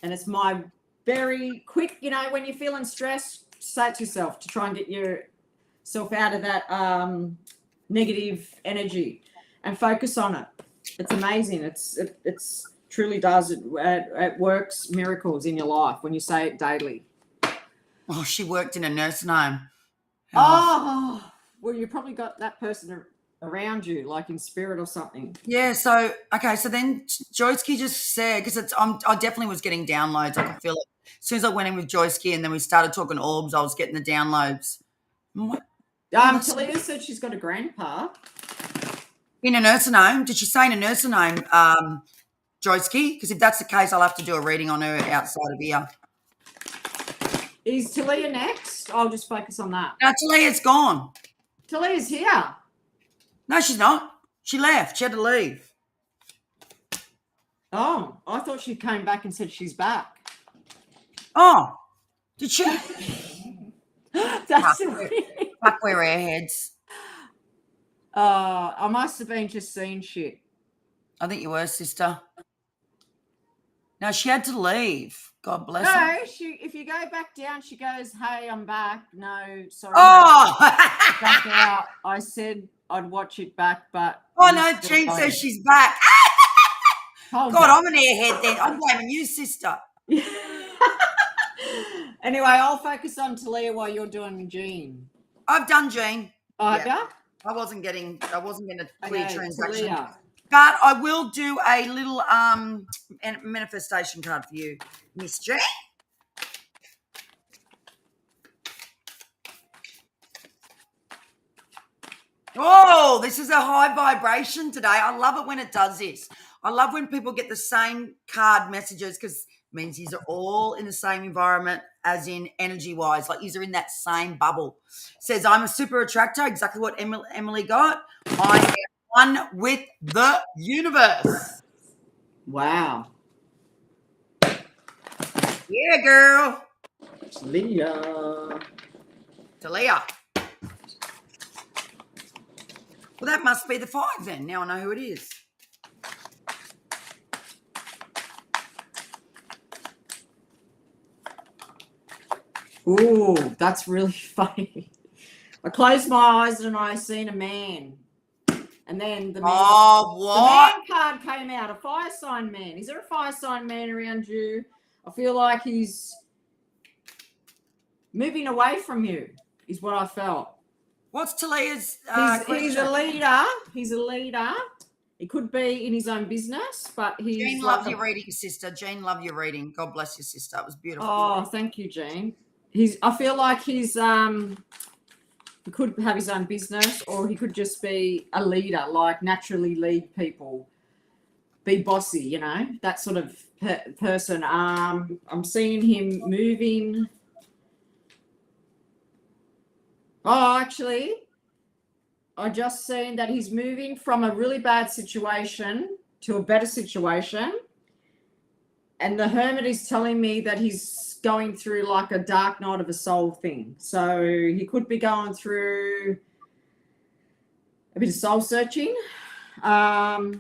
And it's my very quick, when you're feeling stressed, say it to yourself to try and get yourself out of that negative energy and focus on it. It's amazing. It's truly does. It works miracles in your life when you say it daily. Oh, she worked in a nursing home. Oh, well, you probably got that person around you, like in spirit or something. Yeah. So okay. So then Joyski just said, because I definitely was getting downloads. I could feel it as soon as I went in with Joyski, and then we started talking orbs. I was getting the downloads. What? Talia said she's got a grandpa. In a nursing home? Did she say in a nursing home, Joyski? Because if that's the case, I'll have to do a reading on her outside of here. Is Talia next? I'll just focus on that. No, Talia's gone. Talia's here. No, she's not. She left. She had to leave. Oh, I thought she came back and said she's back. Oh, did she? That's weird. Fuck, we're airheads. I must have been just seeing shit. I think you were, sister. No, she had to leave. God bless her. No, if you go back down, she goes, "Hey, I'm back." No, sorry. Oh! Back out. I said I'd watch it back, but Oh, no, Jean says she's back. Hold God, on. I'm an airhead then. I'm blaming you, sister. Anyway, I'll focus on Talia while you're doing Jean. I've done Jean. Have ya? I wasn't getting a clear Okay, transaction. Talia. But I will do a little manifestation card for you, Miss Jean. Oh, this is a high vibration today. I love it when it does this. I love when people get the same card messages because it means these are all in the same environment, as in energy-wise, like these are in that same bubble. Says, I'm a super attractor, exactly what Emily got. I am one with the universe. Wow. Yeah, girl. Talia. Talia. Well, that must be the 5 then. Now I know who it is. Ooh, that's really funny. I closed my eyes and I seen a man. And then the man, the man card came out, a fire sign man. Is there a fire sign man around you? I feel like he's moving away from you, is what I felt. What's Talia's he's a leader. He's a leader. He could be in his own business, but he's Jane, love your reading, sister. Jane, love your reading. God bless your sister. It was beautiful. Oh, thank you, Jane. I feel like he could have his own business, or he could just be a leader, like naturally lead people, be bossy, you know, that sort of person. I'm seeing him moving. Oh, actually, I just seen that he's moving from a really bad situation to a better situation. And the Hermit is telling me that he's going through like a dark night of a soul thing. So he could be going through a bit of soul searching. I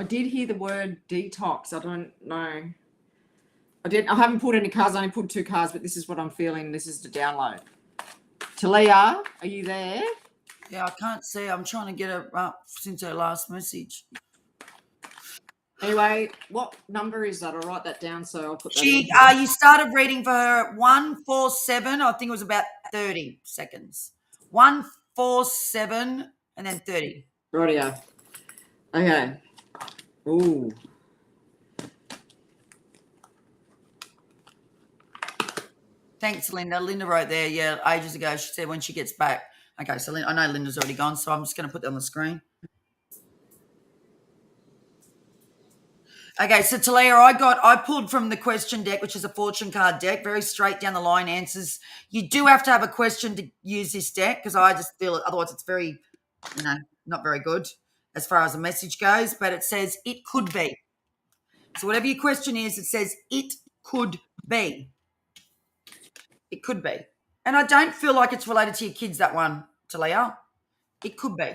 did hear the word detox. I don't know. I haven't pulled any cards. I only pulled 2 cards, but this is what I'm feeling. This is the download. Talia, are you there? Yeah, I can't see. I'm trying to get her up since her last message. Anyway, what number is that? I'll write that down so I'll put that in. You started reading for her at 147. I think it was about 30 seconds. 147 and then 30. Rightio. Okay. Ooh. Thanks, Linda. Linda wrote there, yeah, ages ago. She said when she gets back. Okay, so I know Linda's already gone, so I'm just going to put that on the screen. Okay, so Talia, I pulled from the question deck, which is a fortune card deck, very straight down the line answers. You do have to have a question to use this deck because I just feel it, otherwise it's very, not very good as far as the message goes, but it says it could be. So whatever your question is, it says it could be. It could be. And I don't feel like it's related to your kids, that one, Talia. It could be.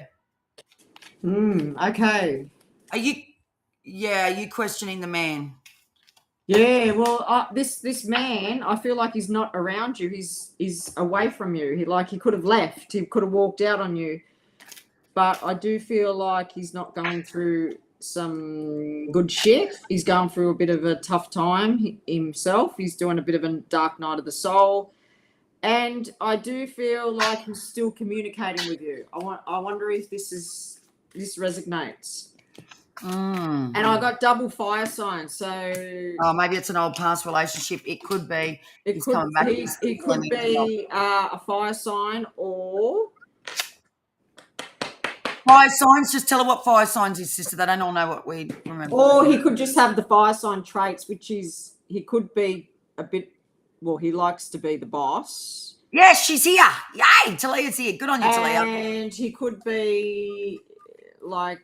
Okay. Are you questioning the man? Yeah, well, this man, I feel like he's not around you. He's away from you. He could have left. He could have walked out on you. but I do feel like he's not going through some good shit. He's going through a bit of a tough time himself. He's doing a bit of a dark night of the soul. And I do feel like he's still communicating with you. I wonder if this resonates. And I got double fire signs, so maybe it's an old past relationship. It could be. it He's could coming back. it could be a fire sign or fire signs. Just tell her what fire signs is, sister. They don't all know what we remember. or he could just have the fire sign traits, which is he could be a bit. Well, he likes to be the boss. Yes, she's here. Yay, Talia's here. Good on you, Talia. And he could be like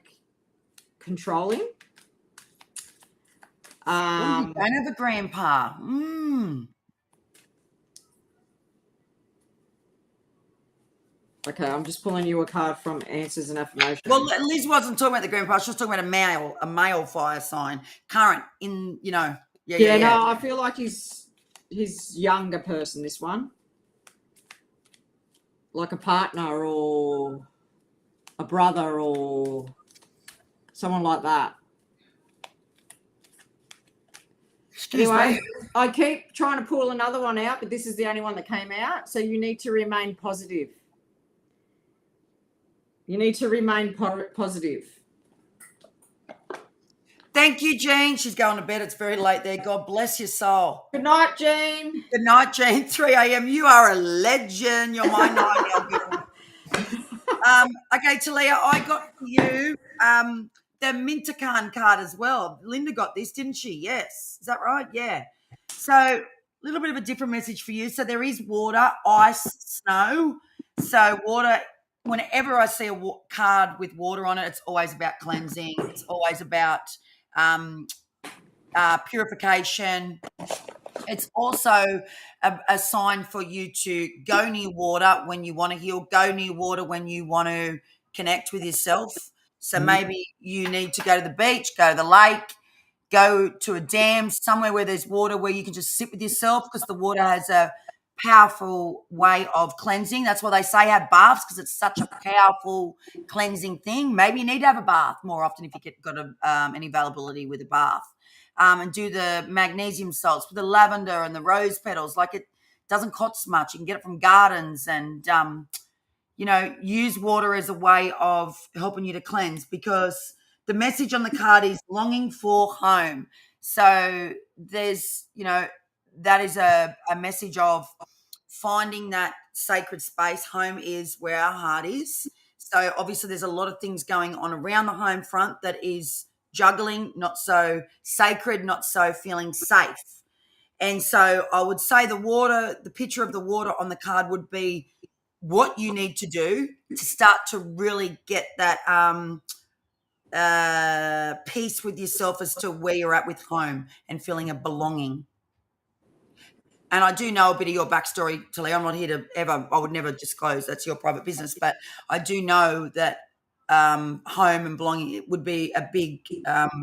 controlling. You don't have a grandpa. Okay, I'm just pulling you a card from Answers and Affirmations. Well, Liz wasn't talking about the grandpa. She was talking about a male fire sign. Current in, Yeah. No, I feel like he's younger person, this one. Like a partner or a brother or someone like that. Anyway, I keep trying to pull another one out, but this is the only one that came out. So you need to remain positive. You need to remain positive. Thank you, Jean. She's going to bed. It's very late there. God bless your soul. Good night, Jean. Good night, Jean. 3 a.m. You are a legend. You're my night. Okay, Talia, I got for you the Mintakan card as well. Linda got this, didn't she? Yes. Is that right? Yeah. So a little bit of a different message for you. So there is water, ice, snow. So water, whenever I see a card with water on it, it's always about cleansing. It's always about purification. It's also a sign for you to go near water when you want to heal, go near water when you want to connect with yourself. So maybe you need to go to the beach, go to the lake, go to a dam, somewhere where there's water where you can just sit with yourself, because the water has a powerful way of cleansing. That's why they say have baths, because it's such a powerful cleansing thing. Maybe you need to have a bath more often if you got any availability with a bath. And do the magnesium salts with the lavender and the rose petals. Like, it doesn't cost much. You can get it from gardens, and use water as a way of helping you to cleanse, because the message on the card is longing for home. So there's, that is a message of finding that sacred space. Home is where our heart is. So obviously there's a lot of things going on around the home front that is juggling, not so sacred, not so feeling safe. And so I would say the picture of the water on the card would be what you need to do to start to really get that peace with yourself as to where you're at with home and feeling a belonging. And I do know a bit of your backstory, Tilly. I'm not here to I would never disclose, that's your private business, but I do know that home and belonging, it would be a big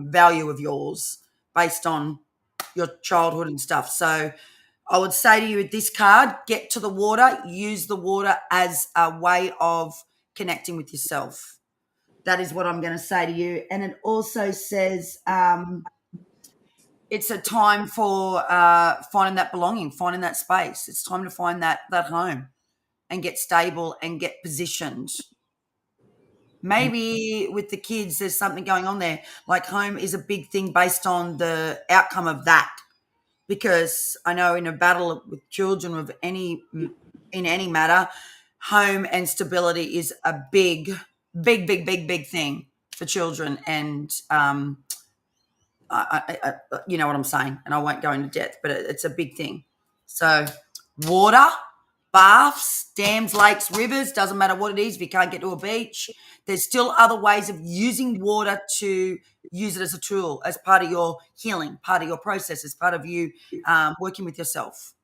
value of yours based on your childhood and stuff. So I would say to you with this card, get to the water, use the water as a way of connecting with yourself. That is what I'm going to say to you. And it also says it's a time for finding that belonging, finding that space. It's time to find that home and get stable and get positioned. Maybe with the kids, there's something going on there. Like, home is a big thing based on the outcome of that. Because I know in a battle with children in any matter, home and stability is a big thing for children. And I you know what I'm saying, and I won't go into depth, but it's a big thing. So water, baths, dams, lakes, rivers, doesn't matter what it is. If you can't get to a beach, there's still other ways of using water to use it as a tool, as part of your healing, part of your process, as part of you working with yourself.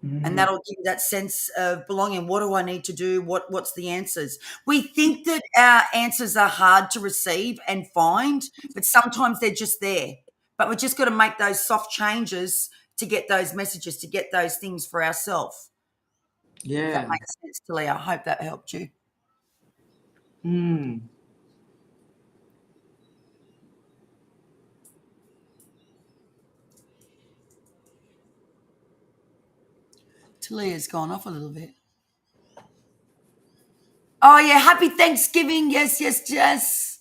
And that'll give you that sense of belonging. What do I need to do? What's the answers? We think that our answers are hard to receive and find, but sometimes they're just there. But we've just got to make those soft changes to get those messages, to get those things for ourselves. Yeah. If that makes sense, Talia. I hope that helped you. Mm. Talia's gone off a little bit. Oh, yeah. Happy Thanksgiving. Yes, yes, yes.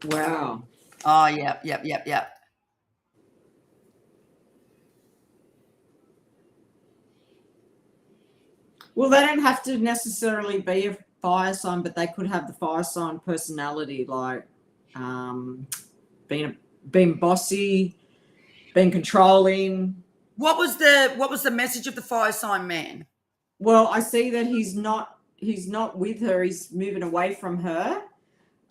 Wow. Oh, yep. Well, they don't have to necessarily be a fire sign, but they could have the fire sign personality, like being bossy, being controlling. What was the message of the fire sign man? Well, I see that he's not with her. He's moving away from her.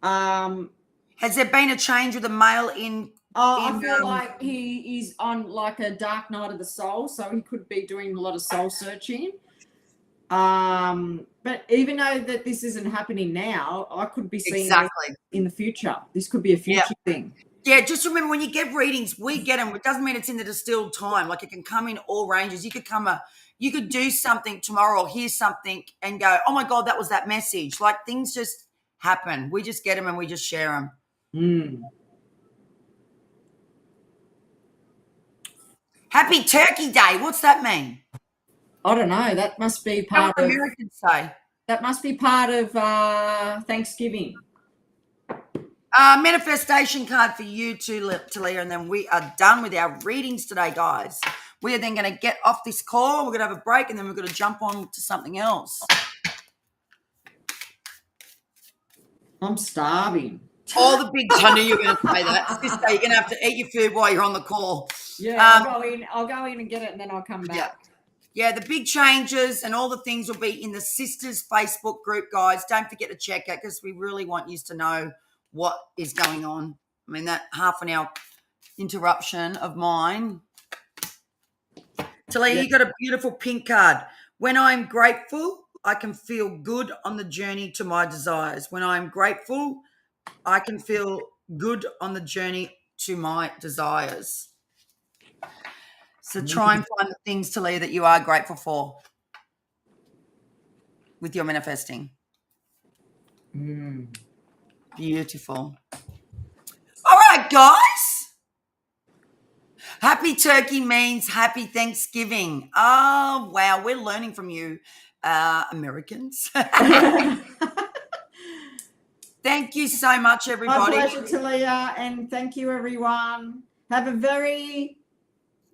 Has there been a change with the male in? I feel like he is on like a dark night of the soul, so he could be doing a lot of soul searching. But even though that this isn't happening now, I could be seeing Exactly this in the future. This could be a future thing. Yeah, just remember when you get readings, we get them. It doesn't mean it's in the distilled time. Like it can come in all ranges. You could do something tomorrow or hear something and go, oh my God, that was that message. Like things just happen. We just get them and we just share them. Mm. Happy Turkey Day. What's that mean? I don't know. That must be How part do of Americans say? That must be part of Thanksgiving. Manifestation card for you too, Talia, and then we are done with our readings today, guys. We are then going to get off this call. We're going to have a break, and then we're going to jump on to something else. I'm starving. All the big I knew you were going to say that. Sister, you're going to have to eat your food while you're on the call. Yeah, I'll go in and get it, and then I'll come back. Yeah, the big changes and all the things will be in the Sisters Facebook group, guys. Don't forget to check it because we really want you to know what is going on. I mean, that half an hour interruption of mine. Talia, you got a beautiful pink card. When I'm grateful, I can feel good on the journey to my desires. When I'm grateful, I can feel good on the journey to my desires. So try and find the things, Talia, that you are grateful for with your manifesting. Beautiful. All right, guys. Happy Turkey means happy Thanksgiving. Oh, wow. We're learning from you, Americans. Thank you so much, everybody. My pleasure, Talia, and thank you, everyone. Have a very,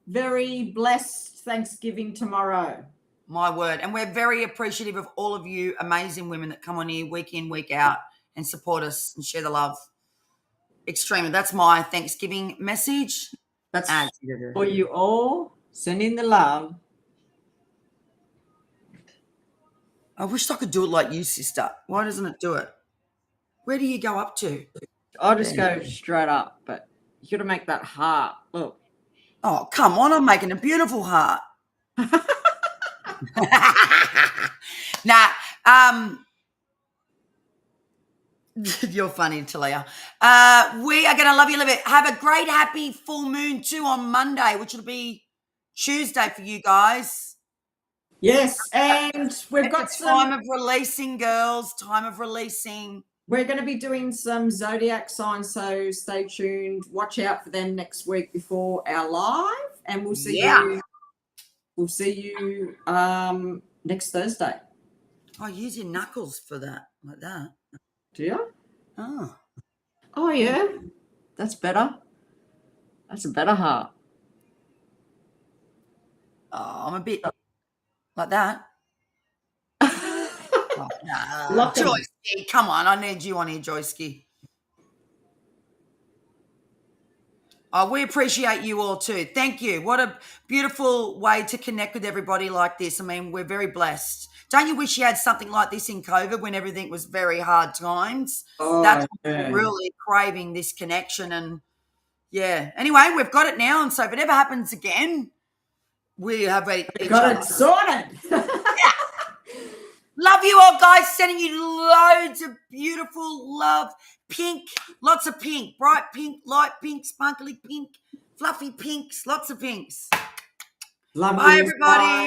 very blessed Thanksgiving tomorrow. My word. And we're very appreciative of all of you amazing women that come on here week in, week out and support us and share the love. Extremely. That's my Thanksgiving message. That's for you all. Sending the love. I wish I could do it like you, sister. Why doesn't it do it? Where do you go up to? I'll just go straight up, but you got to make that heart. Look. Oh, come on. I'm making a beautiful heart. Nah, you're funny, Talia. We are going to love you a little bit. Have a great, happy full moon too on Monday, which will be Tuesday for you guys. Yes, and we've got time of releasing, girls. Time of releasing. We're going to be doing some zodiac signs, so stay tuned. Watch out for them next week before our live, and we'll see you. We'll see you next Thursday. Oh, use your knuckles for that, like that. Do you? Oh, yeah. That's better. That's a better heart. Oh, I'm a bit like that. Joyski, come on. I need you on here, Joyski. Oh, we appreciate you all too. Thank you. What a beautiful way to connect with everybody like this. I mean, we're very blessed. Don't you wish you had something like this in COVID when everything was very hard times? That's really craving this connection. And yeah. Anyway, we've got it now. And so if it ever happens again, we have each got it sorted. Love you all, guys. Sending you loads of beautiful love. Pink, lots of pink. Bright pink, light pink, sparkly pink, fluffy pinks, lots of pinks. Love Bye, you. everybody. Bye.